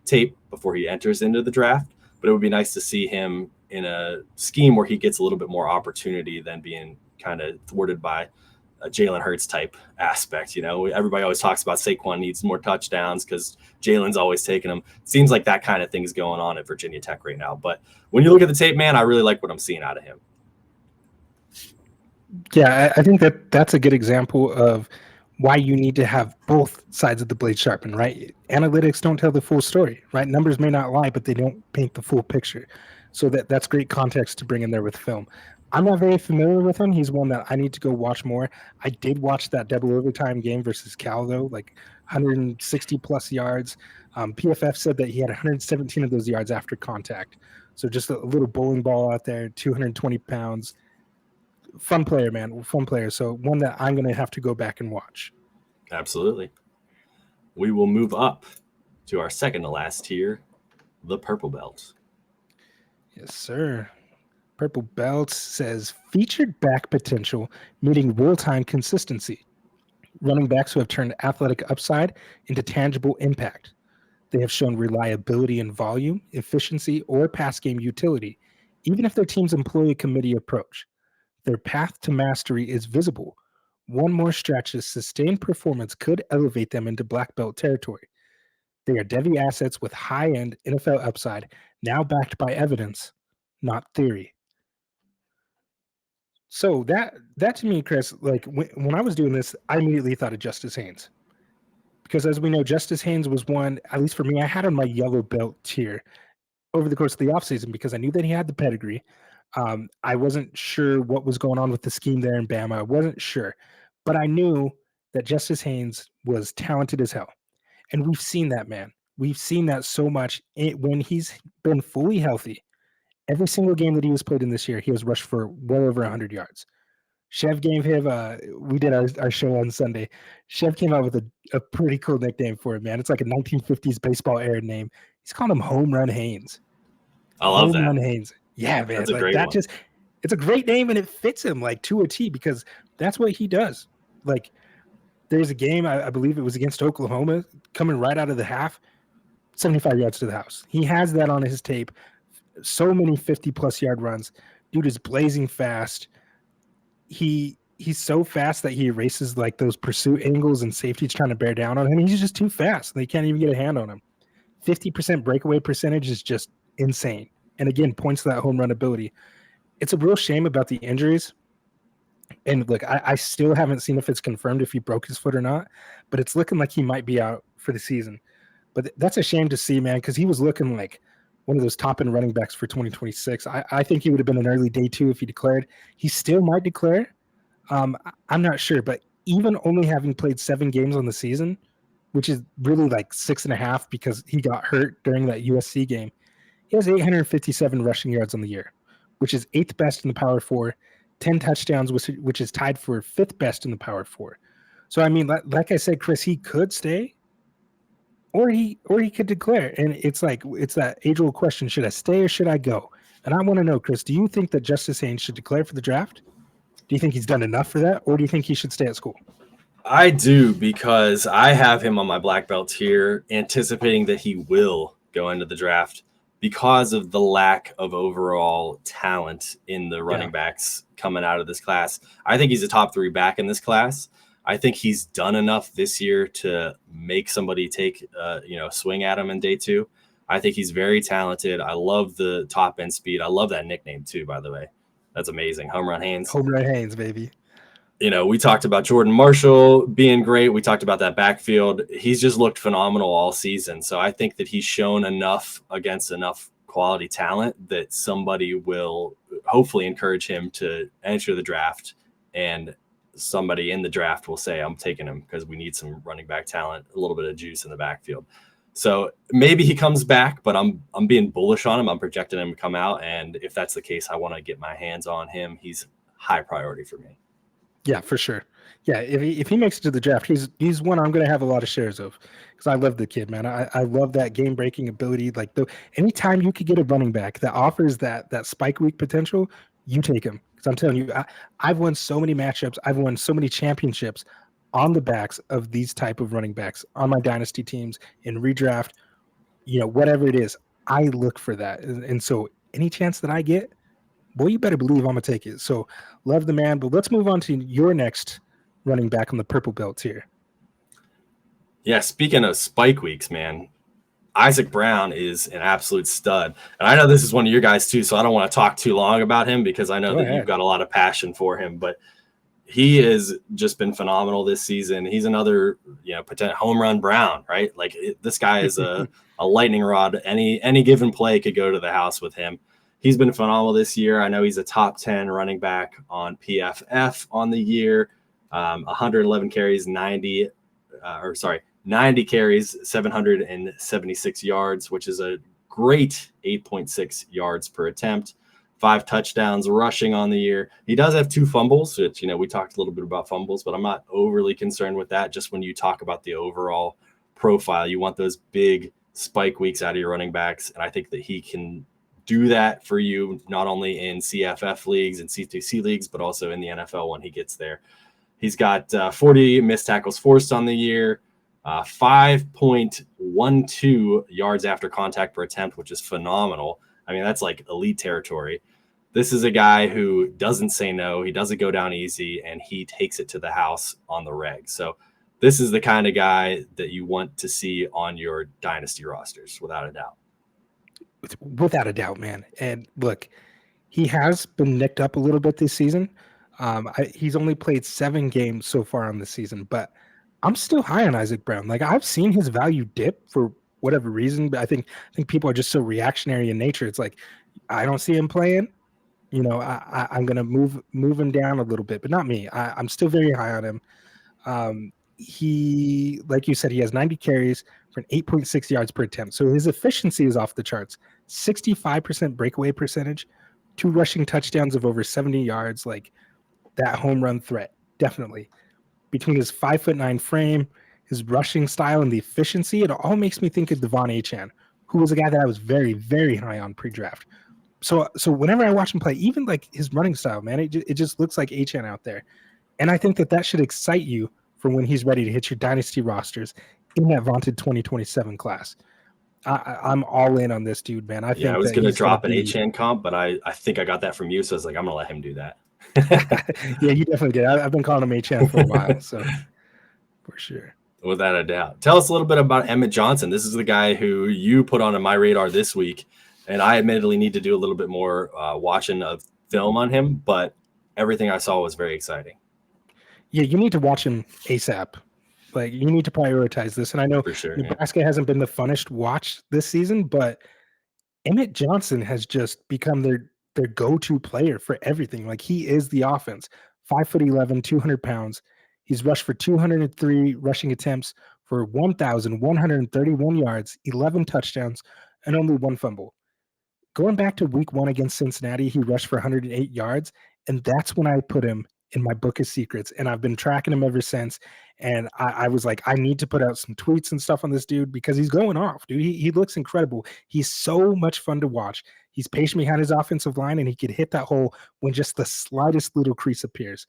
Speaker 2: tape before he enters into the draft. But it would be nice to see him in a scheme where he gets a little bit more opportunity than being kind of thwarted by a Jalen Hurts type aspect. Everybody always talks about Saquon needs more touchdowns because Jalen's always taking them. Seems like that kind of thing's going on at Virginia Tech right now. But when you look at the tape, man, I really like what I'm seeing out of him.
Speaker 1: Yeah, I think that's a good example of why you need to have both sides of the blade sharpened, right? Analytics don't tell the full story, right? Numbers may not lie, but they don't paint the full picture. So that's great context to bring in there with film. I'm not very familiar with him. He's one that I need to go watch more. I did watch that double overtime game versus Cal, though, like 160 plus yards. PFF said that he had 117 of those yards after contact. So just a little bowling ball out there, 220 pounds. Fun player, man. Fun player. So one that I'm going to have to go back and watch.
Speaker 2: Absolutely. We will move up to our second to last tier, the purple belt.
Speaker 1: Yes, sir. Purple belt says featured back potential, meeting real-time consistency. Running backs who have turned athletic upside into tangible impact. They have shown reliability in volume, efficiency, or pass game utility, even if their teams employ a committee approach. Their path to mastery is visible. One more stretch of sustained performance could elevate them into black belt territory. They are Devy assets with high-end NFL upside, now backed by evidence, not theory. So that to me, Chris, like when I was doing this, I immediately thought of Justice Haynes. Because as we know, Justice Haynes was one, at least for me, I had on my yellow belt tier over the course of the offseason because I knew that he had the pedigree. I wasn't sure what was going on with the scheme there in Bama. I wasn't sure. But I knew that Justice Haynes was talented as hell. And we've seen that, man. We've seen that so much when he's been fully healthy. Every single game that he was played in this year, he has rushed for well over 100 yards. Chev gave him, we did our show on Sunday. Chev came out with a pretty cool nickname for him, man. It's like a 1950s baseball era name. He's calling him Home Run Haynes.
Speaker 2: I love that.
Speaker 1: Run Haynes. Yeah, man.
Speaker 2: That's a
Speaker 1: like
Speaker 2: great
Speaker 1: that
Speaker 2: one.
Speaker 1: just it's a great name and it fits him like to a T because that's what he does. Like there's a game, I believe it was against Oklahoma, coming right out of the half, 75 yards to the house. He has that on his tape. So many 50+ yard runs. Dude is blazing fast. He's so fast that he erases like those pursuit angles and safeties trying to bear down on him. He's just too fast. They can't even get a hand on him. 50% breakaway percentage is just insane. And again, points to that home run ability. It's a real shame about the injuries. And look, I still haven't seen if it's confirmed if he broke his foot or not, but it's looking like he might be out for the season. But that's a shame to see, man, because he was looking like one of those top end running backs for 2026. I think he would have been an early day two if he declared. He still might declare. I'm not sure, but even only having played 7 games on the season, which is really like 6.5 because he got hurt during that USC game, he has 857 rushing yards on the year, which is 8th best in the Power 4, 10 touchdowns, which is tied for 5th best in the Power 4. So, I mean, like I said, Chris, he could stay or he could declare. And it's that age-old question, should I stay or should I go? And I want to know, Chris, do you think that Justice Haynes should declare for the draft? Do you think he's done enough for that? Or do you think he should stay at school?
Speaker 2: I do, because I have him on my black belt here, anticipating that he will go into the draft because of the lack of overall talent in the running backs coming out of this class. I think he's a top 3 back in this class. I think he's done enough this year to make somebody take swing at him in day 2. I think he's very talented. I love the top end speed. I love that nickname too, by the way. That's amazing. Home Run Haynes.
Speaker 1: Home Run Haynes, baby.
Speaker 2: We talked about Jordan Marshall being great. We talked about that backfield. He's just looked phenomenal all season. So I think that he's shown enough against enough quality talent that somebody will hopefully encourage him to enter the draft, and somebody in the draft will say, I'm taking him because we need some running back talent, a little bit of juice in the backfield. So maybe he comes back, but I'm being bullish on him. I'm projecting him to come out. And if that's the case, I want to get my hands on him. He's high priority for me.
Speaker 1: Yeah, for sure. Yeah, if he makes it to the draft, he's one I'm going to have a lot of shares of because I love the kid, man. I love that game breaking ability. Like anytime you could get a running back that offers that spike week potential, you take him. Because I'm telling you, I've won so many matchups, I've won so many championships on the backs of these type of running backs on my dynasty teams in redraft. Whatever it is, I look for that, and so any chance that I get, boy, you better believe I'm going to take it. So love the man, but let's move on to your next running back on the purple belt here.
Speaker 2: Yeah, speaking of spike weeks, man, Isaac Brown is an absolute stud. And I know this is one of your guys too, so I don't want to talk too long about him because I know you've got a lot of passion for him, but he has just been phenomenal this season. He's another, potential home run Brown, right? Like this guy is a lightning rod. Any given play could go to the house with him. He's been phenomenal this year. I know he's a top 10 running back on PFF on the year. 111 carries, 90 carries, 776 yards, which is a great 8.6 yards per attempt. 5 touchdowns rushing on the year. He does have 2 fumbles, which, we talked a little bit about fumbles, but I'm not overly concerned with that. Just when you talk about the overall profile, you want those big spike weeks out of your running backs. And I think that he can do that for you, not only in CFF leagues and C2C leagues, but also in the NFL when he gets there. He's got 40 missed tackles forced on the year, 5.12 yards after contact per attempt, which is phenomenal. I mean, that's like elite territory. This is a guy who doesn't say no. He doesn't go down easy, and he takes it to the house on the reg. So this is the kind of guy that you want to see on your dynasty rosters, without a doubt.
Speaker 1: Without a doubt, man. And look, he has been nicked up a little bit this season. He's only played 7 games so far on the season, but I'm still high on Isaac Brown. Like I've seen his value dip for whatever reason, but I think people are just so reactionary in nature. It's like I don't see him playing. I'm gonna move him down a little bit, but not me. I'm still very high on him. he, like you said, he has 90 carries for an 8.6 yards per attempt. So his efficiency is off the charts. 65% breakaway percentage, 2 rushing touchdowns of over 70 yards. Like that home run threat, definitely. Between his 5'9" frame, his rushing style, and the efficiency, it all makes me think of Devon Achane, who was a guy that I was very, very high on pre-draft. So whenever I watch him play, even like his running style, man, it just looks like Achane out there. And I think that should excite you for when he's ready to hit your dynasty rosters in that vaunted 2027 class. I'm all in on this dude, man. I
Speaker 2: Yeah, I
Speaker 1: think
Speaker 2: was
Speaker 1: that
Speaker 2: going to
Speaker 1: he's going to
Speaker 2: drop an
Speaker 1: be.
Speaker 2: Achane comp, but I think I got that from you. So I was like, I'm going to let him do that.
Speaker 1: Yeah, you definitely did. I've been calling him Achane for a while, so for sure.
Speaker 2: Without a doubt. Tell us a little bit about Emmett Johnson. This is the guy who you put on my radar this week. And I admittedly need to do a little bit more watching of film on him, but everything I saw was very exciting.
Speaker 1: Yeah, you need to watch him ASAP. Like, you need to prioritize this. And I know
Speaker 2: For sure,
Speaker 1: Nebraska hasn't been the funnest watch this season, but Emmett Johnson has just become their go-to player for everything. Like, he is the offense. 5'11", 200 pounds. He's rushed for 203 rushing attempts for 1,131 yards, 11 touchdowns, and only 1 fumble. Going back to week 1 against Cincinnati, he rushed for 108 yards, and that's when I put him in my book of secrets, and I've been tracking him ever since. And I was like, I need to put out some tweets and stuff on this dude because he's going off, dude. He looks incredible. He's so much fun to watch. He's patient behind his offensive line, and he could hit that hole when just the slightest little crease appears.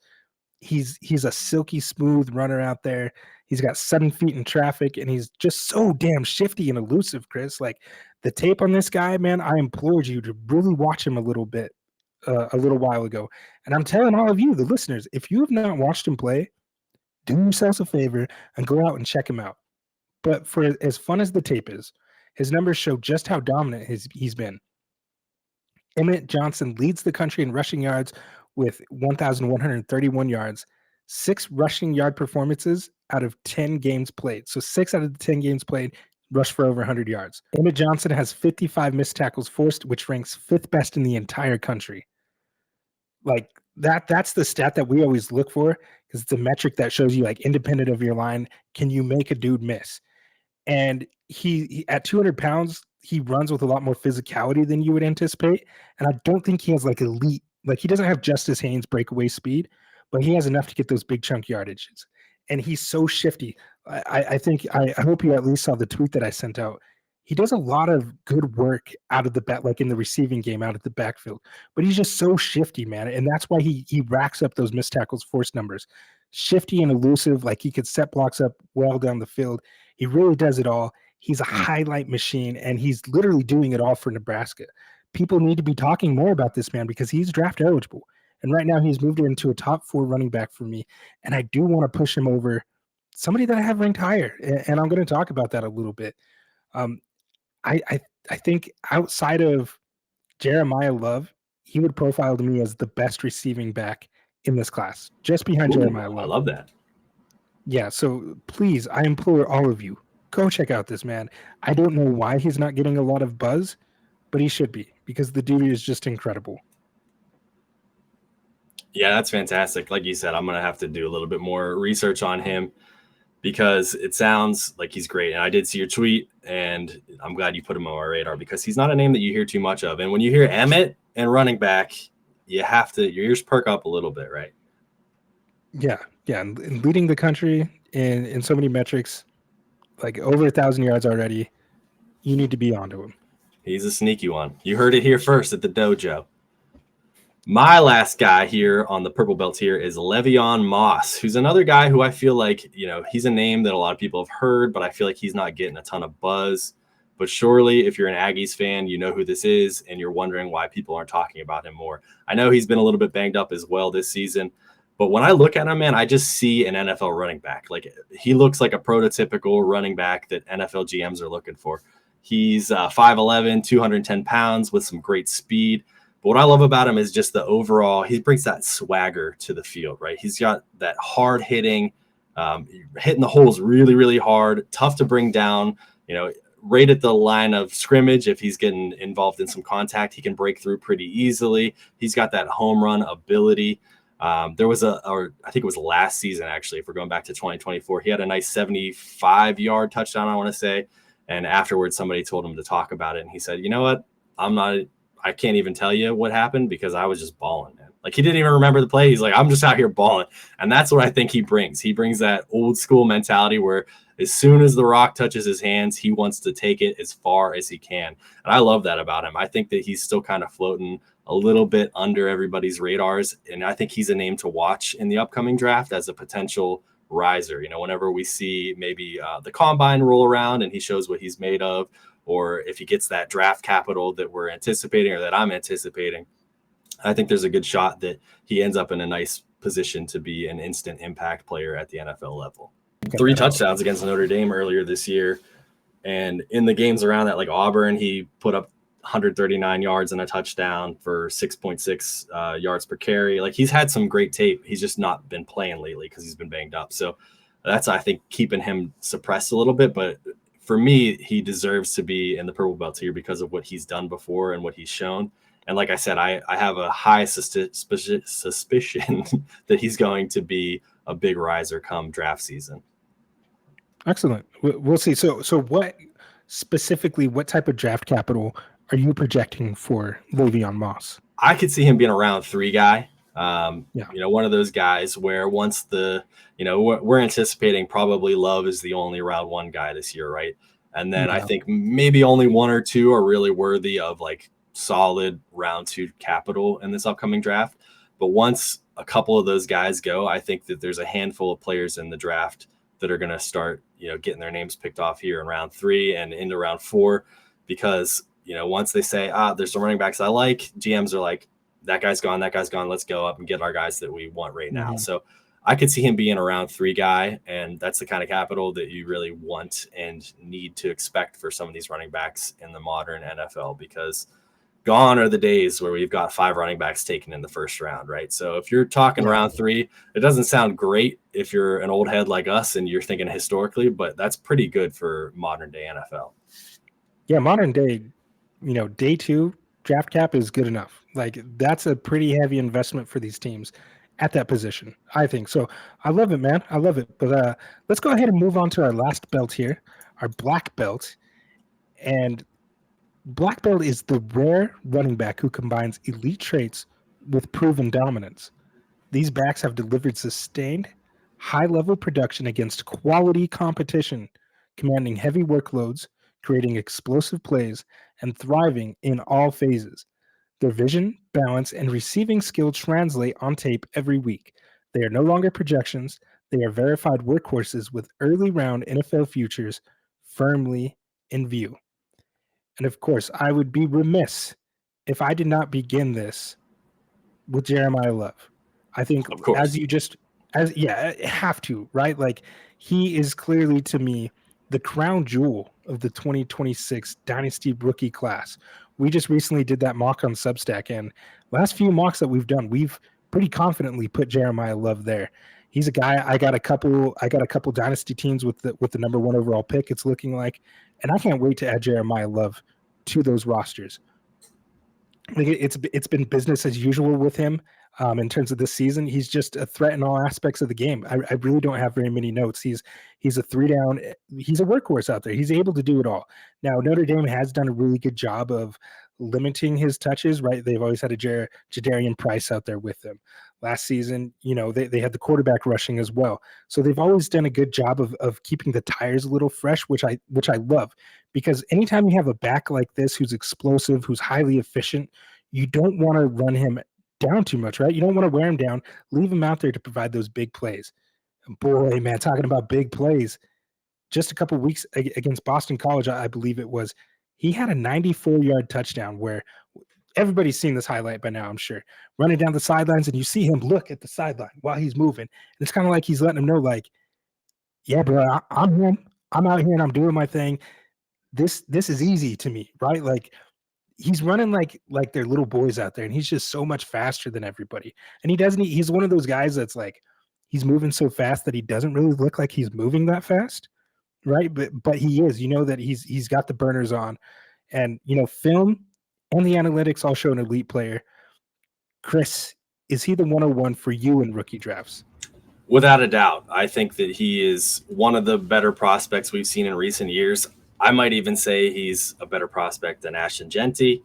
Speaker 1: He's a silky smooth runner out there. He's got 7 feet in traffic, and he's just so damn shifty and elusive, Chris. Like, the tape on this guy, man, I implored you to really watch him a little bit a little while ago. And I'm telling all of you, the listeners, if you have not watched him play, do yourselves a favor and go out and check him out. But for as fun as the tape is, his numbers show just how dominant he's been. Emmett Johnson leads the country in rushing yards with 1,131 yards, 6 rushing yard performances out of 10 games played. So 6 out of the 10 games played rushed for over 100 yards. Emmett Johnson has 55 missed tackles forced, which ranks 5th best in the entire country. Like, that's the stat that we always look for, because it's a metric that shows you, like, independent of your line, can you make a dude miss? And he at 200 pounds, he runs with a lot more physicality than you would anticipate. And I don't think he has like elite, like, he doesn't have Justice Haynes breakaway speed, but he has enough to get those big chunk yardages. And he's so shifty. I think I hope you at least saw the tweet that I sent out. He does a lot of good work out of the back, like in the receiving game, out of the backfield. But he's just so shifty, man. And that's why he racks up those missed tackles force numbers. Shifty and elusive, like he could set blocks up well down the field. He really does it all. He's a highlight machine, and he's literally doing it all for Nebraska. People need to be talking more about this man because he's draft eligible. And right now he's moved into a top 4 running back for me. And I do want to push him over somebody that I have ranked higher. And I'm going to talk about that a little bit. I think outside of Jeremiah Love, he would profile to me as the best receiving back in this class, just behind Jeremiah Love.
Speaker 2: I love that.
Speaker 1: Yeah, so please, I implore all of you, go check out this man. I don't know why he's not getting a lot of buzz, but he should be, because the dude is just incredible.
Speaker 2: Yeah, that's fantastic. Like you said, I'm going to have to do a little bit more research on him because it sounds like he's great. And I did see your tweet, and I'm glad you put him on my radar because he's not a name that you hear too much of. And when you hear Emmett and running back, you have to, your ears perk up a little bit, right?
Speaker 1: Yeah, and leading the country in so many metrics, like over 1,000 yards already. You need to be onto him.
Speaker 2: He's a sneaky one. You heard it here first at the dojo. My last guy here on the purple belt here is Le'Veon Moss, who's another guy who I feel like, he's a name that a lot of people have heard, but I feel like he's not getting a ton of buzz. But surely, if you're an Aggies fan, you know who this is, and you're wondering why people aren't talking about him more. I know he's been a little bit banged up as well this season, but when I look at him, man, I just see an NFL running back. Like, he looks like a prototypical running back that NFL GMs are looking for. He's 5'11", 210 pounds with some great speed. But what I love about him is just the overall, he brings that swagger to the field, right? He's got that hard hitting, hitting the holes really, really hard, tough to bring down, right at the line of scrimmage. If he's getting involved in some contact, he can break through pretty easily. He's got that home run ability. There was or I think it was last season, actually, if we're going back to 2024, he had a nice 75-yard touchdown, I want to say. And afterwards, somebody told him to talk about it. And he said, you know what? I can't even tell you what happened because I was just balling, man. Like, he didn't even remember the play. He's like, I'm just out here balling. And that's what I think he brings. He brings that old school mentality where as soon as the rock touches his hands, he wants to take it as far as he can. And I love that about him. I think that he's still kind of floating a little bit under everybody's radars. And I think he's a name to watch in the upcoming draft as a potential riser. You know, whenever we see maybe the combine roll around and he shows what he's made of, or if he gets that draft capital that we're anticipating or that I'm anticipating, I think there's a good shot that he ends up in a nice position to be an instant impact player at the NFL level. 3 touchdowns against Notre Dame earlier this year. And in the games around that, like Auburn, he put up 139 yards and a touchdown for 6.6 yards per carry. Like, he's had some great tape. He's just not been playing lately because he's been banged up. So that's, I think, keeping him suppressed a little bit. But for me, he deserves to be in the purple belt tier because of what he's done before and what he's shown. And like I said, I have a high suspicion that he's going to be a big riser come draft season.
Speaker 1: Excellent. We'll see. So what specifically, what type of draft capital are you projecting for Le'Veon Moss?
Speaker 2: I could see him being a round 3 guy. You know, one of those guys where once we're anticipating probably Love is the only round 1 guy this year, right? And then I think maybe only 1 or 2 are really worthy of like solid round 2 capital in this upcoming draft. But once a couple of those guys go, I think that there's a handful of players in the draft that are going to start, you know, getting their names picked off here in round 3 and into round 4, because, you know, once they say, there's some running backs I like, GMs are like, that guy's gone, let's go up and get our guys that we want right now. So I could see him being a round 3 guy, and that's the kind of capital that you really want and need to expect for some of these running backs in the modern NFL, because gone are the days where we've got 5 running backs taken in the first round, right? So if you're talking round 3, it doesn't sound great if you're an old head like us and you're thinking historically, but that's pretty good for modern day NFL.
Speaker 1: Yeah, modern day, you know, day 2 draft cap is good enough. Like, that's a pretty heavy investment for these teams at that position, I think. So I love it, man. I love it. But let's go ahead and move on to our last belt here, our black belt. And black belt is the rare running back who combines elite traits with proven dominance. These backs have delivered sustained, high-level production against quality competition, commanding heavy workloads, creating explosive plays, and thriving in all phases. Their vision, balance, and receiving skill translate on tape every week. They are no longer projections. They are verified workhorses with early-round NFL futures firmly in view. And of course, I would be remiss if I did not begin this with Jeremiah Love. I think,
Speaker 2: of course,
Speaker 1: have to, right? Like, he is clearly, to me, the crown jewel of the 2026 Dynasty rookie class. We just recently did that mock on Substack, and last few mocks that we've done, we've pretty confidently put Jeremiah Love there. He's a guy. I got a couple Dynasty teams with the number 1 overall pick, it's looking like, and I can't wait to add Jeremiah Love to those rosters. Like, it's been business as usual with him. In terms of this season, he's just a threat in all aspects of the game. I really don't have very many notes. He's a 3-down. He's a workhorse out there. He's able to do it all. Now, Notre Dame has done a really good job of limiting his touches, right? They've always had a Jadarian Price out there with them. Last season, you know, they had the quarterback rushing as well. So they've always done a good job of keeping the tires a little fresh, which I love, because anytime you have a back like this who's explosive, who's highly efficient, you don't want to run him down too much, right? You don't want to wear him down. Leave him out there to provide those big plays. And boy, man, talking about big plays, just a couple weeks against Boston College, I believe it was, he had a 94-yard touchdown where everybody's seen this highlight by now, I'm sure. Running down the sidelines, and you see him look at the sideline while he's moving. And it's kind of like he's letting him know, like, yeah, bro, I'm him. I'm out here and I'm doing my thing. This is easy to me, right? Like, he's running like they're little boys out there, and he's just so much faster than everybody. And he's one of those guys that's like, he's moving so fast that he doesn't really look like he's moving that fast, right? But he is, you know, that he's got the burners on, and, you know, film and the analytics all show an elite player. Chris, is he the 101 for you in rookie drafts?
Speaker 2: Without a doubt, I think that he is one of the better prospects we've seen in recent years. I might even say he's a better prospect than Ashton Genty.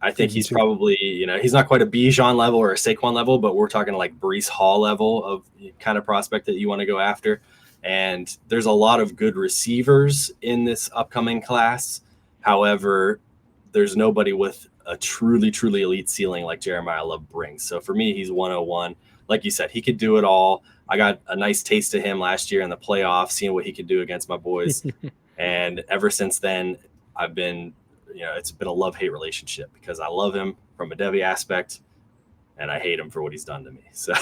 Speaker 2: I
Speaker 1: Yeah,
Speaker 2: think
Speaker 1: me
Speaker 2: he's
Speaker 1: too.
Speaker 2: probably, he's not quite a Bijan level or a Saquon level, but we're talking like Brees Hall level of kind of prospect that you want to go after. And there's a lot of good receivers in this upcoming class. However, there's nobody with a truly, truly elite ceiling like Jeremiah Love brings. So for me, he's 101. Like you said, he could do it all. I got a nice taste of him last year in the playoffs, seeing what he could do against my boys. And ever since then, I've been, it's been a love-hate relationship because I love him from a Devy aspect and I hate him for what he's done to me. So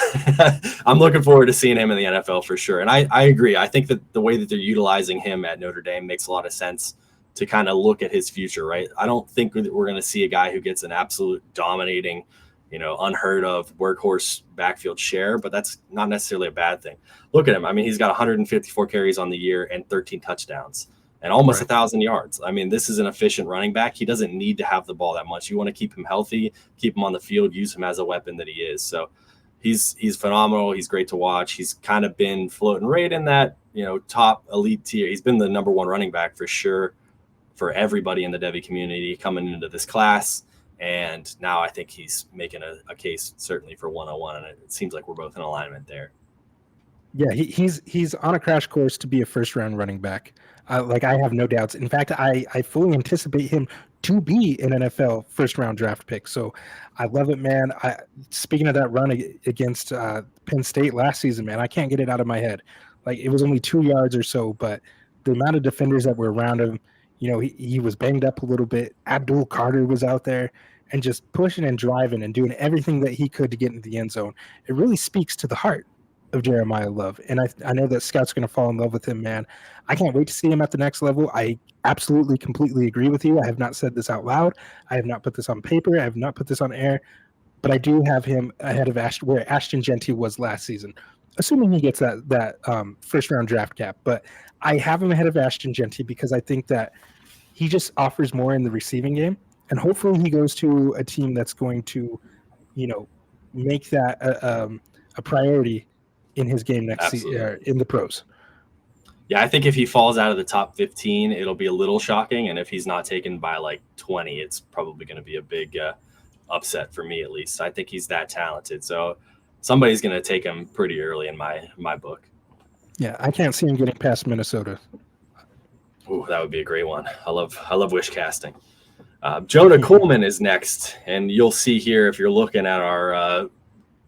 Speaker 2: I'm looking forward to seeing him in the NFL for sure. And I agree. I think that the way that they're utilizing him at Notre Dame makes a lot of sense to kind of look at his future, right? I don't think that we're going to see a guy who gets an absolute dominating, unheard of workhorse backfield share, but that's not necessarily a bad thing. Look at him. I mean, he's got 154 carries on the year and 13 touchdowns and almost
Speaker 1: Right.
Speaker 2: 1,000 yards. I mean, this is an efficient running back. He doesn't need to have the ball that much. You want to keep him healthy, keep him on the field, use him as a weapon that he is. So he's phenomenal. He's great to watch. He's kind of been floating right in that, top elite tier. He's been the number one running back for sure for everybody in the Devy community coming into this class. And now I think he's making a case certainly for 101. And it seems like we're both in alignment there.
Speaker 1: Yeah, he's on a crash course to be a first round running back. Like I have no doubts. In fact, I fully anticipate him to be an NFL first round draft pick. So I love it, man. Speaking of that run against Penn State last season, man, I can't get it out of my head. Like it was only 2 yards or so, but the amount of defenders that were around him, he was banged up a little bit. Abdul Carter was out there and just pushing and driving and doing everything that he could to get into the end zone. It really speaks to the heart of Jeremiah Love. And I know that Scott's going to fall in love with him, man. I can't wait to see him at the next level. I absolutely, completely agree with you. I have not said this out loud. I have not put this on paper. I have not put this on air. But I do have him ahead of where Ashton Genty was last season, assuming he gets that first round draft cap. But I have him ahead of Ashton Genty because I think that he just offers more in the receiving game. And hopefully he goes to a team that's going to, make that a priority in his game next
Speaker 2: Absolutely.
Speaker 1: in the pros.
Speaker 2: Yeah, I think if he falls out of the top 15, it'll be a little shocking. And if he's not taken by like 20, it's probably going to be a big upset for me, at least. I think he's that talented. So somebody's going to take him pretty early in my book.
Speaker 1: Yeah, I can't see him getting past Minnesota.
Speaker 2: Ooh, that would be a great one. I love wish casting. Jonah Coleman is next, and you'll see here if you're looking at our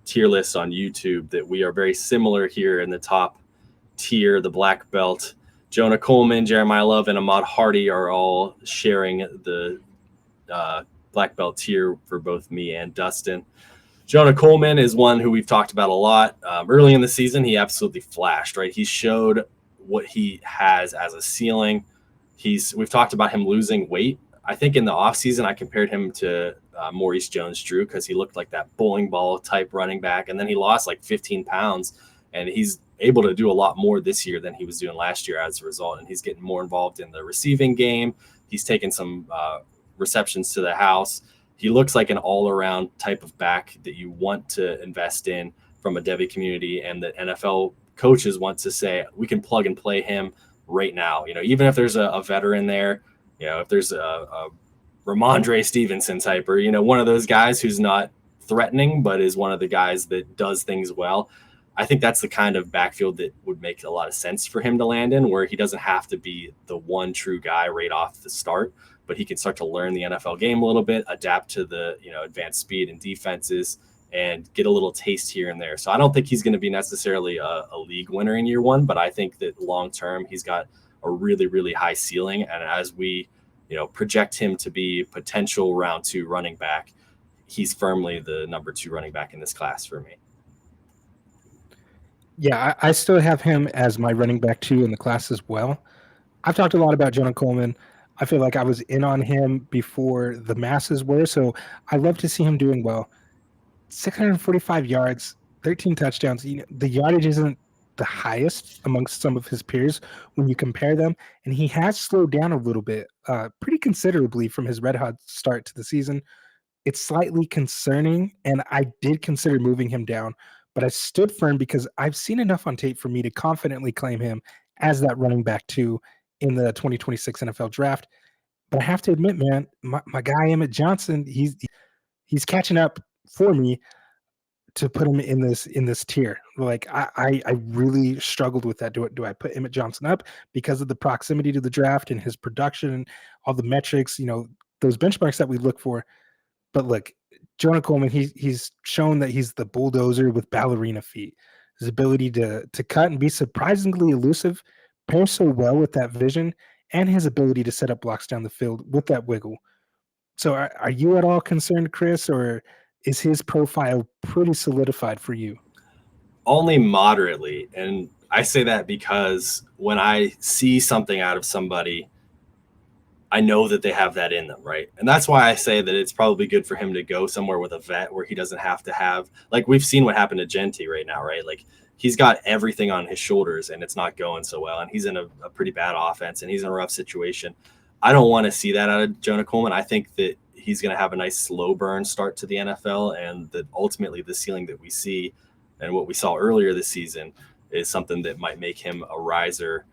Speaker 2: tier list on YouTube that we are very similar here in the top tier, the black belt. Jonah Coleman, Jeremiah Love, and Ahmad Hardy are all sharing the black belt tier for both me and Dustin. Jonah Coleman is one who we've talked about a lot. Early in the season, he absolutely flashed, right? He showed what he has as a ceiling. We've talked about him losing weight. I think in the offseason, I compared him to Maurice Jones-Drew because he looked like that bowling ball type running back. And then he lost like 15 pounds, and he's able to do a lot more this year than he was doing last year as a result. And he's getting more involved in the receiving game. He's taken some receptions to the house. He looks like an all-around type of back that you want to invest in from a Devy community, and the NFL coaches want to say, we can plug and play him right now. Even if there's a veteran there, if there's a Ramondre Stevenson type or, one of those guys who's not threatening, but is one of the guys that does things well. I think that's the kind of backfield that would make a lot of sense for him to land in, where he doesn't have to be the one true guy right off the start, but he can start to learn the NFL game a little bit, adapt to the, advanced speed and defenses, and get a little taste here and there. So I don't think he's going to be necessarily a league winner in year one, but I think that long-term he's got a really, really high ceiling. And as we, project him to be potential round 2 running back, he's firmly the number 2 running back in this class for me.
Speaker 1: Yeah, I still have him as my running back 2 in the class as well. I've talked a lot about Jonah Coleman. I feel like I was in on him before the masses were, so I love to see him doing well. 645 yards, 13 touchdowns. The yardage isn't the highest amongst some of his peers when you compare them, and he has slowed down a little bit, pretty considerably from his red hot start to the season. it's slightly concerning, and I did consider moving him down, but I stood firm because I've seen enough on tape for me to confidently claim him as that running back two in the 2026 NFL draft. But I have to admit, man, my guy Emmett Johnson, he's catching up for me to put him in this tier. Like I really struggled with that. Do I put Emmett Johnson up because of the proximity to the draft and his production and all the metrics, those benchmarks that we look for? But look, Jonah Coleman, he's shown that he's the bulldozer with ballerina feet. His ability to cut and be surprisingly elusive pairs so well with that vision and his ability to set up blocks down the field with that wiggle. So are you at all concerned, Chris, or is his profile pretty solidified for you?
Speaker 2: Only moderately. And I say that because when I see something out of somebody, I know that they have that in them, right? And that's why I say that it's probably good for him to go somewhere with a vet where he doesn't have to have, like we've seen what happened to Genty right now, right? Like he's got everything on his shoulders and it's not going so well. And he's in a pretty bad offense and he's in a rough situation. I don't want to see that out of Jonah Coleman. I think that he's going to have a nice slow burn start to the NFL, and that ultimately the ceiling that we see and what we saw earlier this season is something that might make him a riser,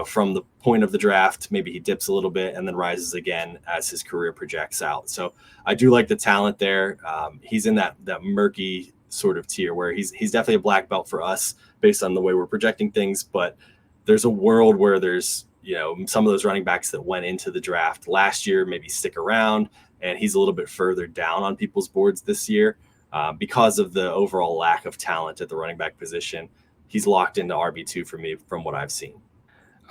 Speaker 2: from the point of the draft. Maybe he dips a little bit and then rises again as his career projects out. So I do like the talent there. He's in that murky sort of tier where he's definitely a black belt for us based on the way we're projecting things. But there's a world where there's, some of those running backs that went into the draft last year maybe stick around, and he's a little bit further down on people's boards this year because of the overall lack of talent at the running back position. He's locked into RB2 for me from what I've seen.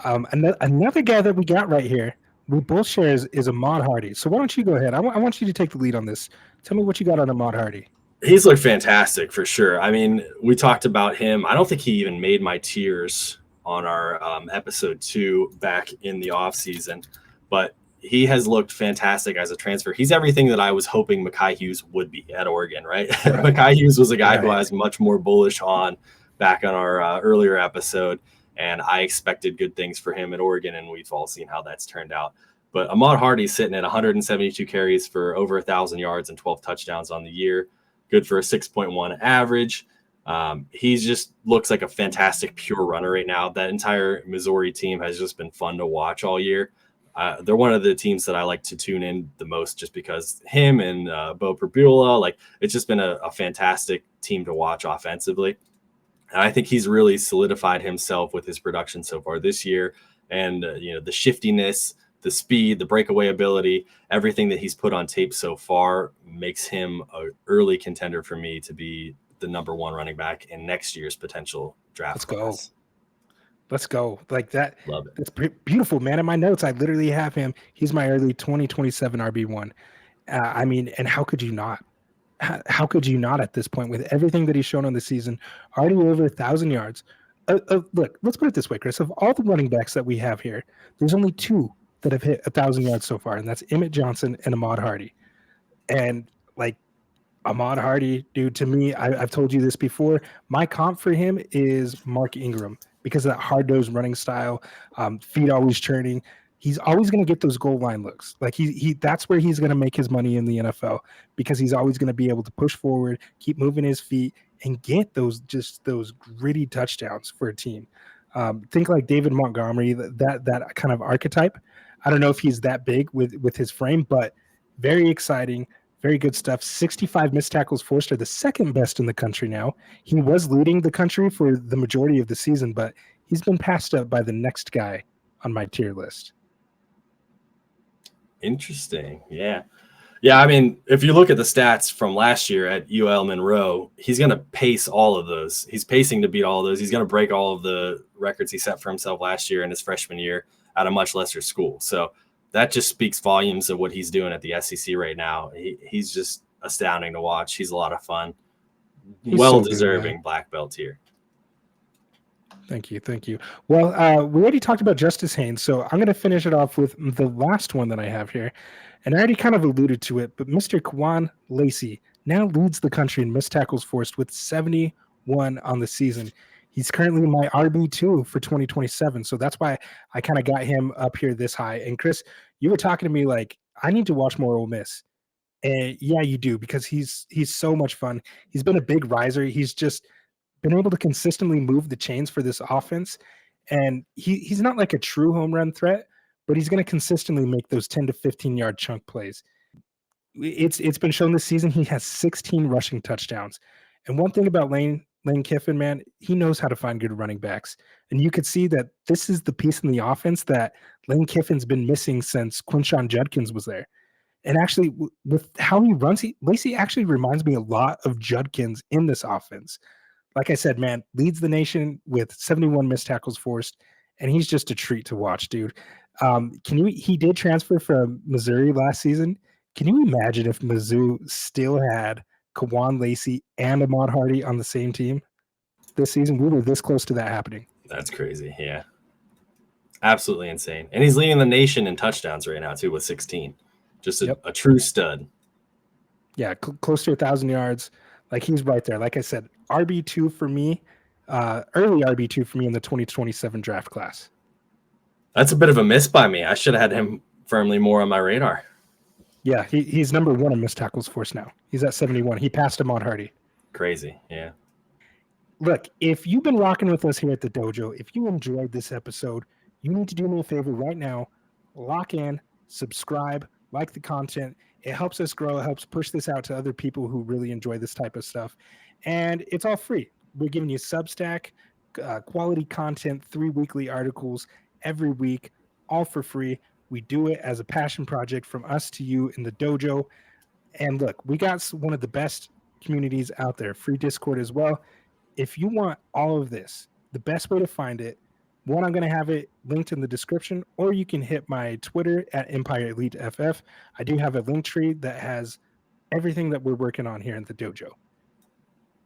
Speaker 1: Another guy that we got right here, we both share is Ahmad Hardy. So why don't you go ahead? I want you to take the lead on this. Tell me what you got on Ahmad Hardy.
Speaker 2: He's looked fantastic for sure. I mean, we talked about him. I don't think he even made my tiers on our episode 2 back in the offseason, but he has looked fantastic as a transfer. He's everything that I was hoping Mekhi Hughes would be at Oregon, right? Mekhi Hughes was a guy who I was much more bullish on back on our earlier episode, and I expected good things for him at Oregon, and we've all seen how that's turned out. But Ahmad Hardy's sitting at 172 carries for over 1,000 yards and 12 touchdowns on the year. Good for a 6.1 average. He just looks like a fantastic pure runner right now. That entire Missouri team has just been fun to watch all year. They're one of the teams that I like to tune in the most just because him and Bo Perbula, like it's just been a fantastic team to watch offensively. And I think he's really solidified himself with his production so far this year. And, the shiftiness, the speed, the breakaway ability, everything that he's put on tape so far makes him an early contender for me to be the number 1 running back in next year's potential draft class.
Speaker 1: Let's go. Like that.
Speaker 2: Love it.
Speaker 1: That's beautiful, man. In my notes, I literally have him. He's my early 2027 RB1. I mean, and how could you not? How could you not at this point with everything that he's shown on the season, already over 1,000 yards? Look, let's put it this way, Chris. Of all the running backs that we have here, there's only 2 that have hit 1,000 yards so far, and that's Emmett Johnson and Ahmad Hardy. And like Ahmad Hardy, dude, to me, I've told you this before, my comp for him is Mark Ingram because of that hard-nosed running style, feet always churning. He's always going to get those goal line looks. Like he that's where he's going to make his money in the NFL because he's always going to be able to push forward, keep moving his feet, and get those gritty touchdowns for a team. Think like David Montgomery, that kind of archetype. I don't know if he's that big with his frame, but very exciting, very good stuff. 65 missed tackles forced are the second best in the country now. He was leading the country for the majority of the season, but he's been passed up by the next guy on my tier list.
Speaker 2: Interesting. Yeah. I mean, if you look at the stats from last year at UL Monroe, he's going to pace all of those. He's pacing to beat all of those. He's going to break all of the records he set for himself last year in his freshman year at a much lesser school. So that just speaks volumes of what he's doing at the SEC right now. He's just astounding to watch. He's a lot of fun. Well-deserving black belt here.
Speaker 1: Thank you. Well, we already talked about Justice Haynes, so I'm going to finish it off with the last one that I have here. And I already kind of alluded to it, but Mr. Kwan Lacey now leads the country in missed tackles forced with 71 on the season. He's currently my RB2 for 2027, so that's why I kind of got him up here this high. And Chris, you were talking to me like, I need to watch more Ole Miss. And yeah, you do, because he's so much fun. He's been a big riser. He's just been able to consistently move the chains for this offense. And he's not like a true home run threat, but he's going to consistently make those 10 to 15-yard chunk plays. It's been shown this season he has 16 rushing touchdowns. And one thing about Lane Kiffin, man, he knows how to find good running backs. And you could see that this is the piece in the offense that Lane Kiffin's been missing since Quinshon Judkins was there. And actually, with how he runs, Lacey actually reminds me a lot of Judkins in this offense. Like I said, man, leads the nation with 71 missed tackles forced, and he's just a treat to watch, dude. He did transfer from Missouri last season. Can you imagine if Mizzou still had Kawan Lacey and Ahmad Hardy on the same team this season? We were this close to that happening.
Speaker 2: That's crazy. Yeah. Absolutely insane. And he's leading the nation in touchdowns right now, too, with 16. Just a true stud.
Speaker 1: Yeah, close to 1,000 yards. Like, he's right there. Like I said, RB2 for me, early RB2 for me in the 2027 draft class.
Speaker 2: That's a bit of a miss by me. I should have had him firmly more on my radar.
Speaker 1: Yeah, he's number one in missed tackles force now. He's at 71. He passed Ahmad Hardy.
Speaker 2: Crazy, yeah.
Speaker 1: Look, if you've been rocking with us here at the dojo, if you enjoyed this episode, you need to do me a favor right now. Lock in, subscribe, like the content. It helps us grow. It helps push this out to other people who really enjoy this type of stuff. And it's all free. We're giving you Substack, quality content, 3 weekly articles every week, all for free. We do it as a passion project from us to you in the dojo. And look, we got one of the best communities out there, free Discord as well. If you want all of this, the best way to find it, one, I'm going to have it linked in the description, or you can hit my Twitter at Empire Elite FF. I do have a link tree that has everything that we're working on here in the dojo.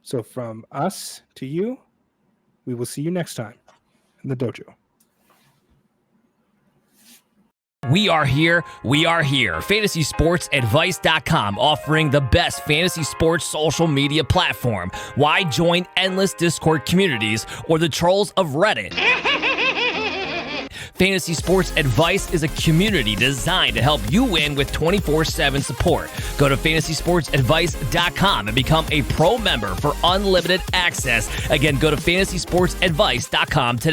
Speaker 1: So from us to you, we will see you next time in the dojo.
Speaker 3: We are here. We are here. FantasySportsAdvice.com, offering the best fantasy sports social media platform. Why join endless Discord communities or the trolls of Reddit? Fantasy Sports Advice is a community designed to help you win with 24/7 support. Go to FantasySportsAdvice.com and become a pro member for unlimited access. Again, go to FantasySportsAdvice.com today.